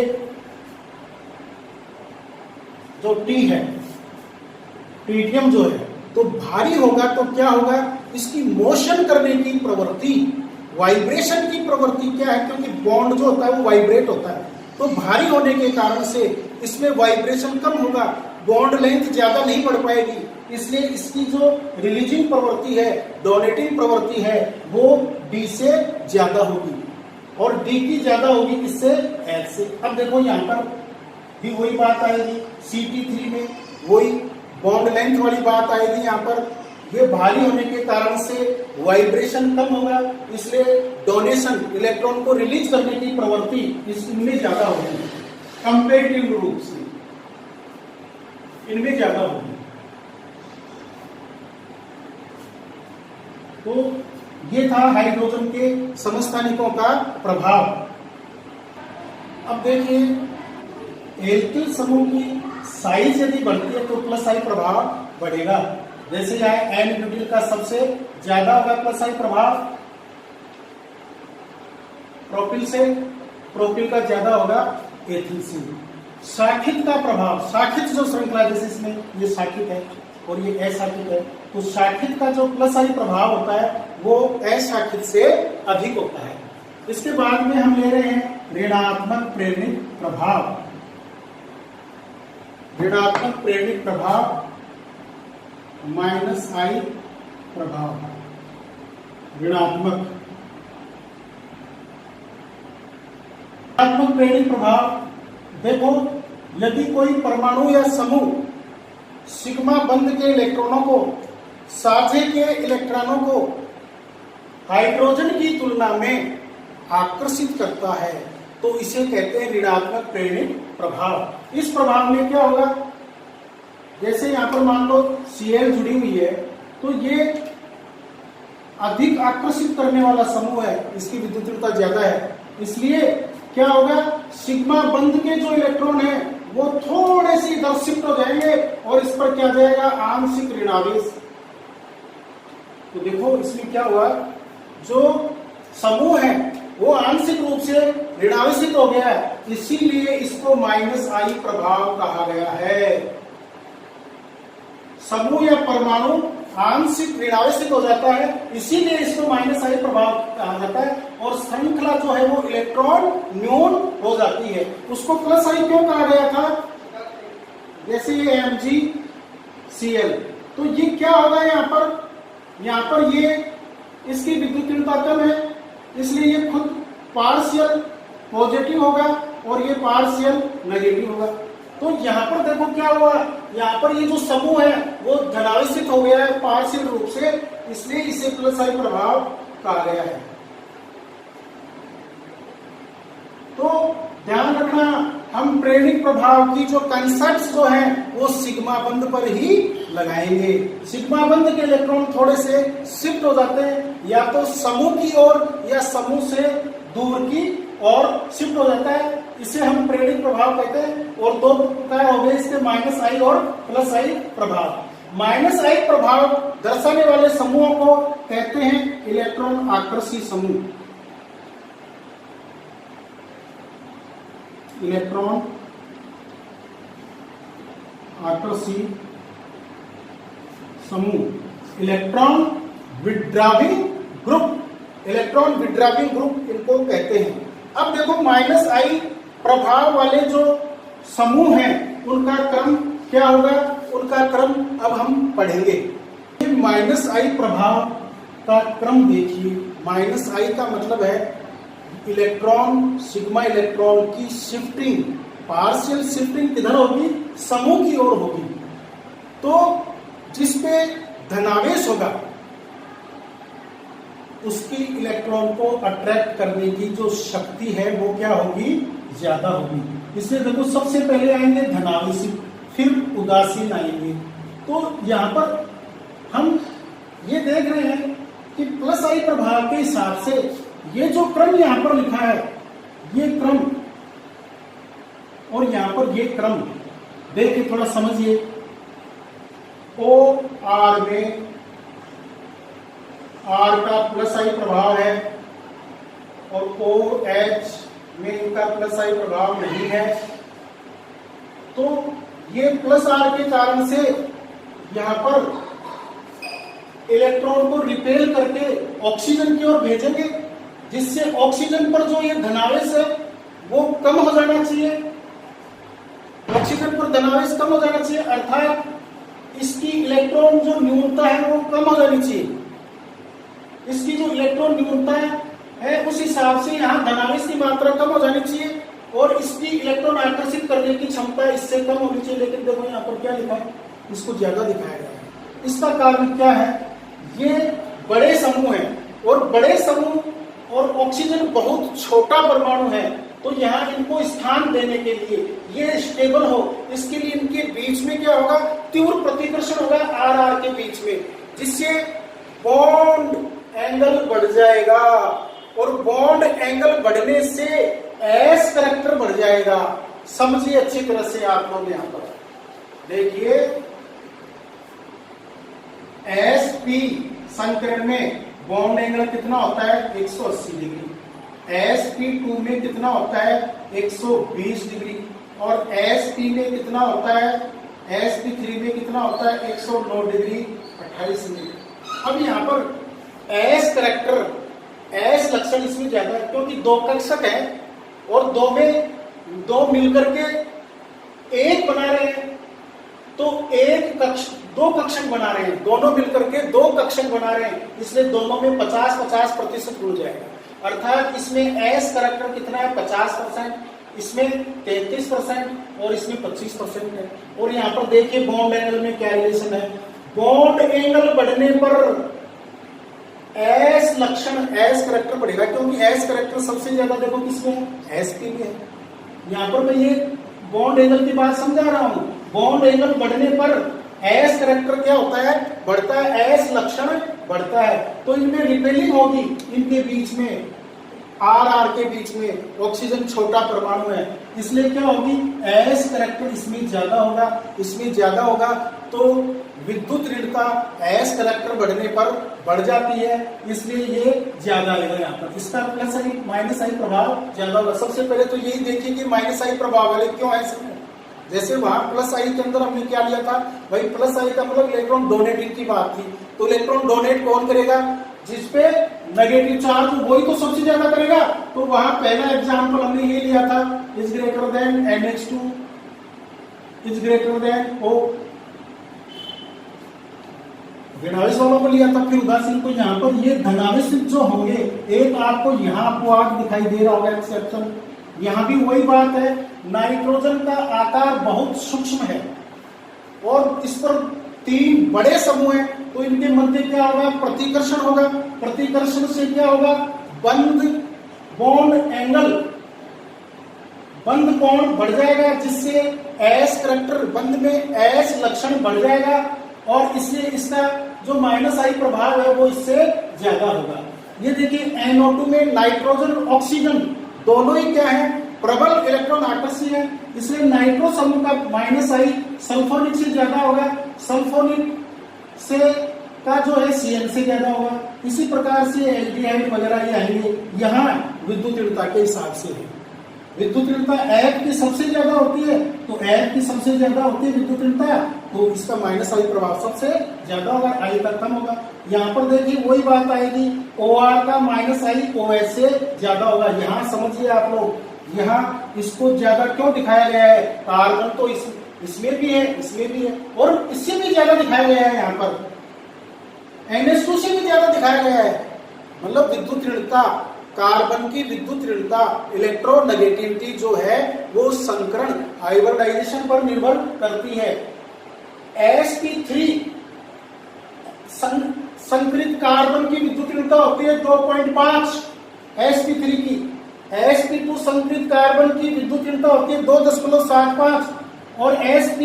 जो टी है, ट्रीटियम जो है, तो भारी होगा तो क्या होगा, इसकी मोशन करने की प्रवृत्ति, वाइब्रेशन की प्रवृत्ति क्या है, क्योंकि बॉन्ड जो होता है वो वाइब्रेट होता है, तो भारी होने के कारण से इसमें वाइब्रेशन कम होगा, बॉन्ड लेंथ ज्यादा नहीं बढ़ पाएगी, इसलिए इसकी जो रिलीजिंग प्रवृत्ति है, डोनेटिंग प्रवृत्ति है, वो डी से ज्यादा होगी, और डी की ज्यादा होगी किससे, एच से। अब देखो यहाँ पर भी वही बात आएगी, Ct3 में वही बॉन्ड लेंथ वाली बात आएगी। यहाँ पर ये भारी होने के कारण से वाइब्रेशन कम होगा, इसलिए डोनेशन, इलेक्ट्रॉन को रिलीज करने की प्रवृत्ति इसमें ज्यादा होगी, कंपेरेटिव रूप से इनमें ज्यादा होगी। तो ये था हाइड्रोजन के समस्थानिकों का प्रभाव। अब देखिए, एल्किल समूह की साइज यदि बढ़ती है तो प्लस आई प्रभाव बढ़ेगा। जैसे यहाँ एन ब्यूटिल का सबसे ज्यादा होगा प्लस आई प्रभाव, प्रोपिल से, प्रोपिल का ज्यादा होगा एथिल से। शाखित का प्रभाव, शाखित जो श्रृंखला, जैसे इसमें ये शाखित है और ये अशाखित है, तो शाखित का जो प्लस आई प्रभाव होता है वो अशाखित से अधिक होता है। इसके बाद में हम ले रहे हैं ऋणात्मक प्रेरणिक प्रभाव। ऋणात्मक प्रेरणिक प्रभाव माइनस आई प्रभाव, ऋणात्मक प्रेरणिक प्रभाव। देखो, यदि कोई परमाणु या समूह सिग्मा बंध के इलेक्ट्रॉनों को साझे के इलेक्ट्रॉनों को हाइड्रोजन की तुलना में आकर्षित करता है तो इसे कहते हैं ऋणात्मक प्रेरणिक प्रभाव। इस प्रभाव में क्या होगा, जैसे यहां पर मान लो Cl जुड़ी हुई है, तो ये अधिक आकर्षित करने वाला समूह है, इसकी विद्युतीयता ज्यादा है, इसलिए क्या होगा, सिग्मा बंध के जो इलेक्ट्रॉन है वो थोड़े से इधर शिफ्ट हो जाएंगे और इस पर क्या जाएगा, आंशिक ऋणावेश। तो देखो इसमें क्या हुआ, जो समूह है वो आंशिक रूप से ऋणावेशित हो गया है, इसीलिए इसको माइनस आई प्रभाव कहा गया है। समूह या परमाणु आंशिक ऋणावेशित हो जाता है, इसीलिए इसको माइनस आई प्रभाव कहा जाता है, और श्रृंखला जो है वो इलेक्ट्रॉन न्यून हो जाती है। उसको प्लस आई क्यों कहा गया था, जैसे ये MgCl, तो ये क्या होगा, यहाँ पर ये इसकी विद्युतीयता कम है, इसलिए ये खुद पार्शियल पॉजिटिव होगा और ये पार्शियल नेगेटिव होगा। तो यहाँ पर देखो क्या हुआ, यहाँ पर ये जो समूह है वो धनावेशित हो गया है पार्शियल रूप से, इसलिए इसे प्लस आई प्रभाव कहा गया है। तो ध्यान रखना, हम प्रेरणिक प्रभाव की जो कंसेप्ट जो है वो सिग्मा बंध पर ही लगाएंगे। सिग्मा बंध के इलेक्ट्रॉन थोड़े से शिफ्ट हो जाते हैं, या तो समूह की ओर या समूह से दूर की ओर शिफ्ट हो जाता है, इसे हम प्रेरणिक प्रभाव कहते हैं। और दो प्रकार हो गए इसके, माइनस आई और प्लस आई प्रभाव। माइनस आई प्रभाव दर्शाने वाले समूहों को कहते हैं इलेक्ट्रॉन आकर्षी समूह, इलेक्ट्रॉन आकर्षी समूह। इलेक्ट्रॉन विड्राविंग ग्रुप, इलेक्ट्रॉन विड्राविंग ग्रुप इनको कहते हैं। अब देखो, माइनस आई प्रभाव वाले जो समूह हैं उनका क्रम क्या होगा, उनका क्रम अब हम पढ़ेंगे। माइनस आई प्रभाव का क्रम देखिए, माइनस आई का मतलब है इलेक्ट्रॉन, सिग्मा इलेक्ट्रॉन की शिफ्टिंग, पार्शियल शिफ्टिंग किधर होगी, समूह की ओर होगी। तो जिसपे धनावेश होगा उसकी इलेक्ट्रॉन को अट्रैक्ट करने की जो शक्ति है वो क्या होगी, ज्यादा होगी। इसलिए देखो, सबसे पहले आएंगे धनावेशी, फिर उदासीन आएंगे। तो यहाँ पर हम ये देख रहे हैं कि प्लस आई प्रभाव के हिसाब से ये जो क्रम यहाँ पर लिखा है, ये क्रम और यहाँ पर ये क्रम देखिए, थोड़ा समझिए। ओ आर में आर का प्लस आई प्रभाव है और ओ एच में इनका प्लस आई प्रभाव नहीं है, तो ये प्लस आर के कारण से यहां पर इलेक्ट्रॉन को रिपेल करके ऑक्सीजन की ओर भेजेंगे, जिससे ऑक्सीजन पर जो ये धनावेश है वो कम हो जाना चाहिए, ऑक्सीजन पर धनावेश कम हो जाना चाहिए, अर्थात इसकी इलेक्ट्रॉन जो न्यूनता है वो कम हो जानी चाहिए। इसकी जो इलेक्ट्रॉन न्यूनता है उस हिसाब से यहाँ धनावेश की मात्रा कम हो जानी चाहिए और इसकी इलेक्ट्रॉन आकर्षित करने की क्षमता इससे कम होनी चाहिए। लेकिन देखो यहाँ पर क्या लिखा है, इसको ज्यादा दिखाया गया है। इसका कारण क्या है, ये बड़े समूह है और बड़े समूह और ऑक्सीजन बहुत छोटा परमाणु है, तो यहाँ इनको स्थान देने के लिए ये स्टेबल हो, इसके लिए इनके बीच में क्या होगा, तीव्र प्रतिकर्षण होगा आर आर के बीच में, जिससे बॉन्ड एंगल बढ़ जाएगा और बॉन्ड एंगल बढ़ने से एस करैक्टर बढ़ जाएगा। समझिए अच्छी तरह से आप लोग यहां पर देखिए, एस पी संकरण में बॉन्ड एंगल कितना होता है 180 डिग्री, sp2 में कितना होता है 120 डिग्री और sp में कितना होता है, sp3 में कितना होता है 109 डिग्री 28 मिनट। अब यहाँ पर एस करैक्टर, एस लक्षण इसमें ज्यादा है क्योंकि दो कक्षक है और दो मिलकर के एक बना रहे हैं, तो दो कक्षक बना रहे हैं, दोनों मिलकर के दो कक्षक बना रहे हैं, इसलिए दोनों में 50-50% जुड़ जाएगा। अर्थात इसमें एस करैक्टर कितना है 50%, इसमें 33% और इसमें 25% है। और यहाँ पर देखिए बॉन्ड एंगल में क्या रिलेशन है, बॉन्ड एंगल बढ़ने पर एस लक्षण, एस करैक्टर बढ़ेगा, क्योंकि एस करैक्टर सबसे ज्यादा देखो किसमें है, एसपी में है। यहाँ पर मैं ये बॉन्ड एंगल की बात समझा रहा हूं, बॉन्ड एंगल बढ़ने पर एस करैक्टर क्या होता है, बढ़ता है, एस लक्षण बढ़ता है, तो इनमें रिपेलिंग होगी, इनके बीच में आर आर के बीच में, ऑक्सीजन छोटा परमाणु है इसलिए क्या होगी, एस करैक्टर इसमें ज्यादा होगा, इसमें ज्यादा होगा, तो विद्युत ऋणता एस करैक्टर बढ़ने पर बढ़ जाती है, इसलिए ये ज्यादा आएगा यहाँ पर। इसका प्लस आई माइनस आई प्रभाव ज्यादा होगा। सबसे पहले तो यही देखिए कि माइनस आई प्रभाव वाले क्यों ऐसे है, जैसे वहां प्लस आई के अंदर हमने क्या लिया था भाई, प्लस आई का मतलब इलेक्ट्रॉन डोनेटिंग की बात थी, तो इलेक्ट्रॉन डोनेट कौन करेगा, जिसपे नेगेटिव चार्ज वही तो सबसे ज्यादा करेगा। तो वहां पहला एग्जांपल हमने ये लिया था, is greater than NH2 is greater than O, ऋणावेश वालों को लिया था। फिर उदासीन को यहाँ पर ये धनावेश जो होंगे, एक आपको यहाँ अपवाद दिखाई दे रहा होगा एक्सेप्शन, यहाँ भी वही बात है, नाइट्रोजन का आकार बहुत सूक्ष्म है और इस पर 3 बड़े समूह हैं, तो इनके मध्य क्या होगा, प्रतिकर्षण होगा, प्रतिकर्षण से क्या होगा, बंद बॉन्ड एंगल, बंद बॉन्ड बढ़ जाएगा, जिससे एस करैक्टर बंद में एस लक्षण बढ़ जाएगा और इससे इसका जो माइनस आई प्रभाव है वो इससे ज्यादा होगा। ये देखिए NO2 में नाइट्रोजन ऑक्सीजन दोनों ही क्या है, प्रबल इलेक्ट्रॉन आकर्षी है, इसलिए नाइट्रो समूह का माइनस आई सल्फोनिक से ज्यादा होगा, सल्फोनिक से का जो है CN से ज्यादा होगा। इसी प्रकार से एल्डिहाइड वगैरह ये आएंगे, यहाँ विद्युत ऋणता के हिसाब से है। विद्युत ऋणता F की सबसे ज्यादा होती है, तो F की सबसे ज्यादा होती है विद्युत ऋणता, तो इसका माइनस आई प्रभाव सबसे ज्यादा होगा, आई का कम होगा। यहाँ पर देखिए वही बात आएगी, OR का माइनस आई OH से ज्यादा होगा। यहाँ समझिए आप लोग, यहाँ इसको ज्यादा क्यों दिखाया गया है, कार्बन तो इसमें भी है, इसमें भी है और इससे भी ज्यादा दिखाया गया है, यहाँ पर NH2 से भी ज्यादा दिखाया गया है। मतलब विद्युत ऋणता, कार्बन की विद्युत ऋणता, इलेक्ट्रोनेगेटिविटी जो है वो संकरण हाइब्रिडाइजेशन पर निर्भर करती है। sp3 संकरित कार्बन की विद्युत ऋणता होती है 2.5 sp3 की, sp2 संकरित कार्बन की विद्युत ऋणता होती है 2.75 और sp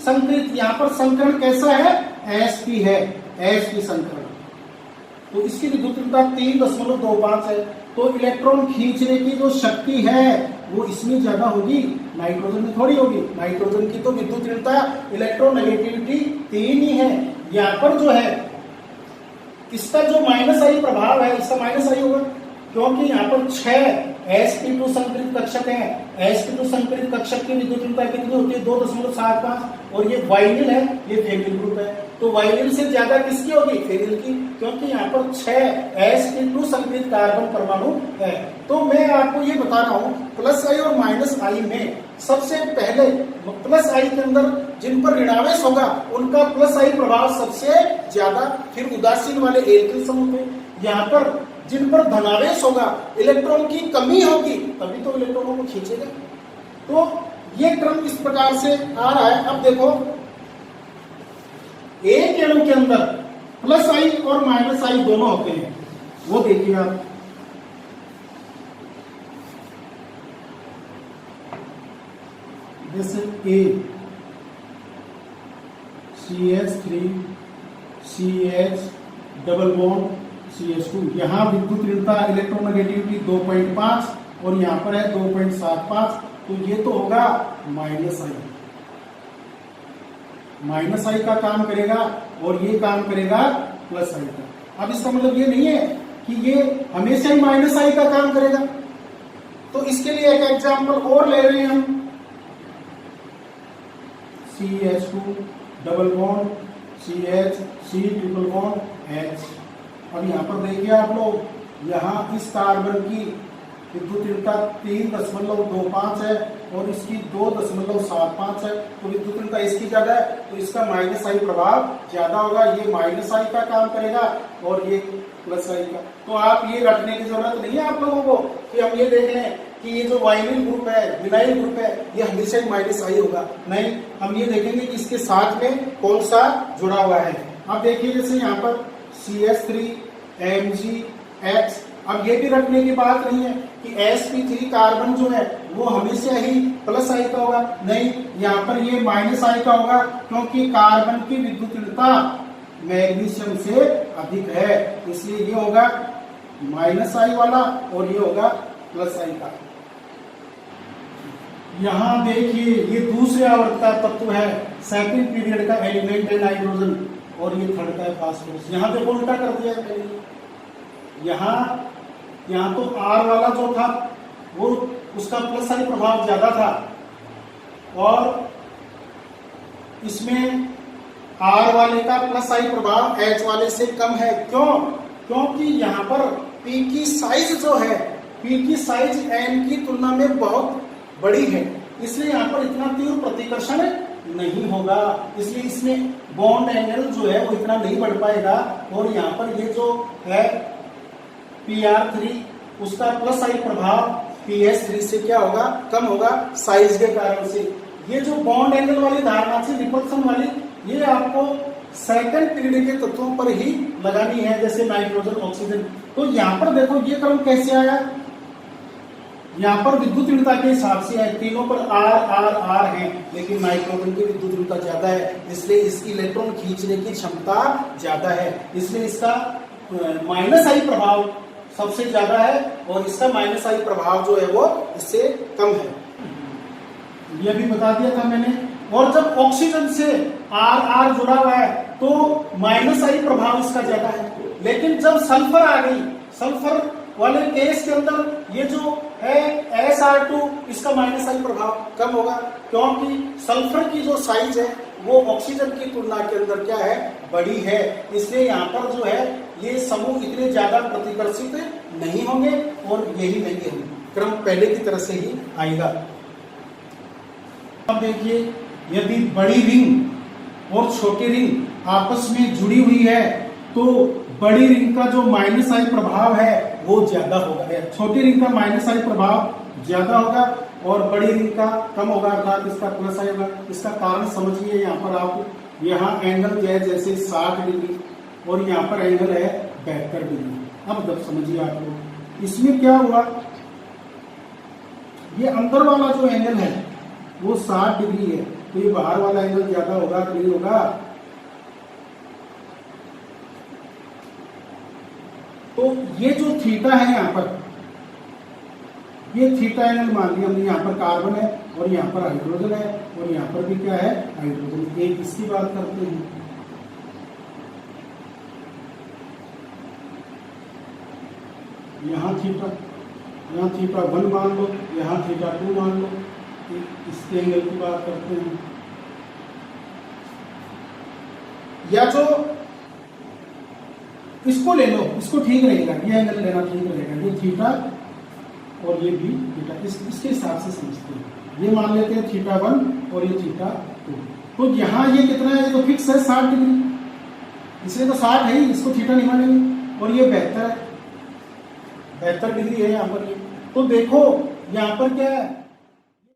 संकरित, यहाँ पर संकरण कैसा है, sp है, sp संकरण, तो इसकी विद्युत ऋणता 3.25 है। तो इलेक्ट्रॉन खींचने की जो शक्ति है वो इसमें ज्यादा होगी, नाइट्रोजन में थोड़ी होगी। नाइट्रोजन की तो विद्युत ऋणता इलेक्ट्रोनेगेटिविटी 3 ही है। यहाँ पर जो है इसका जो माइनस आई प्रभाव है, इसका माइनस आई होगा, क्योंकि यहाँ पर 6 sp2 संकरित कक्षक है। sp2 संकरित कक्षक की विद्युतीयता कितनी होती है? 2.75। और ये वाइनिल है, ये फेनिल ग्रुप है, तो वाइनिल से ज्यादा किसकी होगी? फेनिल की, क्योंकि यहाँ पर 6 sp2 संकरित कार्बन परमाणु है। तो मैं आपको ये बता रहा हूँ प्लस आई और माइनस आई में सबसे पहले प्लस आई के अंदर जिन पर ऋणावेश होगा उनका प्लस आई प्रभाव सबसे ज्यादा, फिर उदासीन वाले एल्किल समूह पे। यहाँ पर जिन पर धनावेश होगा, इलेक्ट्रॉन की कमी होगी, तभी तो इलेक्ट्रॉनों को खींचेगा। तो ये क्रम इस प्रकार से आ रहा है। अब देखो एक अणु के अंदर प्लस आई और माइनस आई दोनों होते हैं, वो देखिए आप। जैसे A CH3 CH double bond CH2, यहाँ विद्युत ऋणता इलेक्ट्रोनेगेटिविटी 2.5 और यहाँ पर है 2.75, तो ये तो होगा माइनस आई। माइनस आई का काम करेगा और ये काम करेगा प्लस आई का। अब इसका मतलब ये नहीं है कि ये हमेशा ही माइनस आई का काम करेगा। तो इसके लिए एक एग्जांपल और ले रहे हैं हम, CH2 double bond CH C triple bond H। अब यहाँ पर देखिए आप लोग, यहाँ इस कार्बन की विद्युत ऋणता 3.25 है और इसकी 2.75 है, तो विद्युत ऋणता इसकी ज्यादा है, तो इसका माइनस आई प्रभाव ज्यादा होगा। ये माइनस आई का काम करेगा और ये प्लस आई का। तो आप ये रखने की जरूरत नहीं है आप लोगों को कि हम ये देख लें कि ये जो वाइनिल ग्रुप है, विनाइल ग्रुप है, ये हमेशा ही माइनस आई होगा। नहीं, हम ये देखेंगे कि इसके साथ में कौन सा जुड़ा हुआ है। अब देखिए जैसे यहाँ पर CH3 MgX, अब ये भी रखने की बात नहीं है कि sp3 कार्बन जो है वो हमेशा ही प्लस आई का होगा। नहीं, यहाँ पर ये माइनस आई का होगा, क्योंकि कार्बन की विद्युत ऋणता मैग्नीशियम से अधिक है, इसलिए ये होगा माइनस आई वाला और ये होगा प्लस आई का। यहाँ देखिए ये दूसरे आवर्त का तत्व है, सेकंड पीरियड का एलिमेंट है नाइट्रोजन, और ये थर्ड का है फास्फोरस। यहाँ देखो उल्टा कर दिया है पहले। यहाँ तो R वाला जो था वो उसका प्लस आई प्रभाव ज्यादा था, और इसमें R वाले का प्लस आई प्रभाव H वाले से कम है। क्यों? क्योंकि यहाँ पर P की साइज जो है, P की साइज N की तुलना में बहुत बड़ी है, इसलिए यहाँ पर इतना तीव्र प्रतिकर्षण नहीं होगा, इसलिए इसमें बॉन्ड एंगल जो है वो इतना नहीं बढ़ पाएगा। और यहाँ पर ये जो है PR3, उसका प्लस आई प्रभाव PS3 से क्या होगा? कम होगा, साइज के कारण से। ये जो बॉन्ड एंगल वाली धारणा थी, रिपल्सन वाली, ये आपको सेकंड पीरियड के तत्वों पर ही लगानी है, जैसे नाइट्रोजन, ऑक्सीजन। तो यहाँ पर देखो ये क्रम कैसे आया, यहाँ पर विद्युत ऋणता के हिसाब से है, तीनों पर R है, लेकिन नाइट्रोजन की विद्युत ऋणता ज्यादा है, इसलिए इसकी इलेक्ट्रॉन खींचने की क्षमता ज्यादा है, इसलिए इसका माइनस आई प्रभाव सबसे ज्यादा है और इसका माइनस आई प्रभाव जो है वो इससे कम है। यह भी बता दिया था मैंने। और जब ऑक्सीजन से R जुड़ा हुआ है तो माइनस आई प्रभाव इसका ज्यादा है, लेकिन जब सल्फर आ गई, सल्फर वाले केस के अंदर ये जो है SR2, इसका माइनस आई प्रभाव कम होगा, क्योंकि सल्फर की जो साइज है वो ऑक्सीजन की तुलना के अंदर क्या है? बड़ी है, इसलिए यहाँ पर जो है ये समूह इतने ज्यादा प्रतिकर्षित नहीं होंगे और यही नहीं है, क्रम पहले की तरह से ही आएगा। अब देखिए, यदि बड़ी रिंग और छोटी रिंग आपस में जुड़ी हुई है तो बड़ी रिंग का जो माइनस आई प्रभाव है वो ज्यादा होगा, छोटी रिंग का माइनस आई प्रभाव ज्यादा होगा और बड़ी रिंग का कम होगा, अर्थात इसका प्लस आई होगा। इसका कारण समझिए, यहाँ पर आप यहाँ एंगल जो है जैसे 60 डिग्री और यहाँ पर एंगल है 72 डिग्री। अब जब समझिए आप लोग, इसमें क्या हुआ, ये अंदर वाला जो एंगल है वो 60 डिग्री है, तो ये बाहर वाला एंगल ज्यादा होगा कि नहीं होगा? तो ये जो थीटा है यहाँ पर, ये थीटा एंगल मान लिया हमने, यहाँ पर कार्बन है और यहाँ पर हाइड्रोजन है और यहाँ पर भी क्या है? हाइड्रोजन। एक इसकी बात करते हैं, यहाँ थीटा, यहाँ थीटा 1 मान लो, यहाँ थीटा 2 मान लो। इसके एंगल की बात करते हैं, या जो इसको ले लो, इसको ठीक रहेगा, ये एंगल लेना ठीक रहेगा, ये थीटा और ये भी थीटा, इसके हिसाब से समझते हैं। ये मान लेते हैं थीटा 1 और ये थीटा 2। तो यहाँ ये कितना है, ये तो फिक्स है 60 डिग्री, इसलिए तो 60 है ही, इसको थीटा नहीं मानेंगे। और ये 72 है, 72 डिग्री है यहाँ पर। ये तो देखो यहाँ पर क्या है,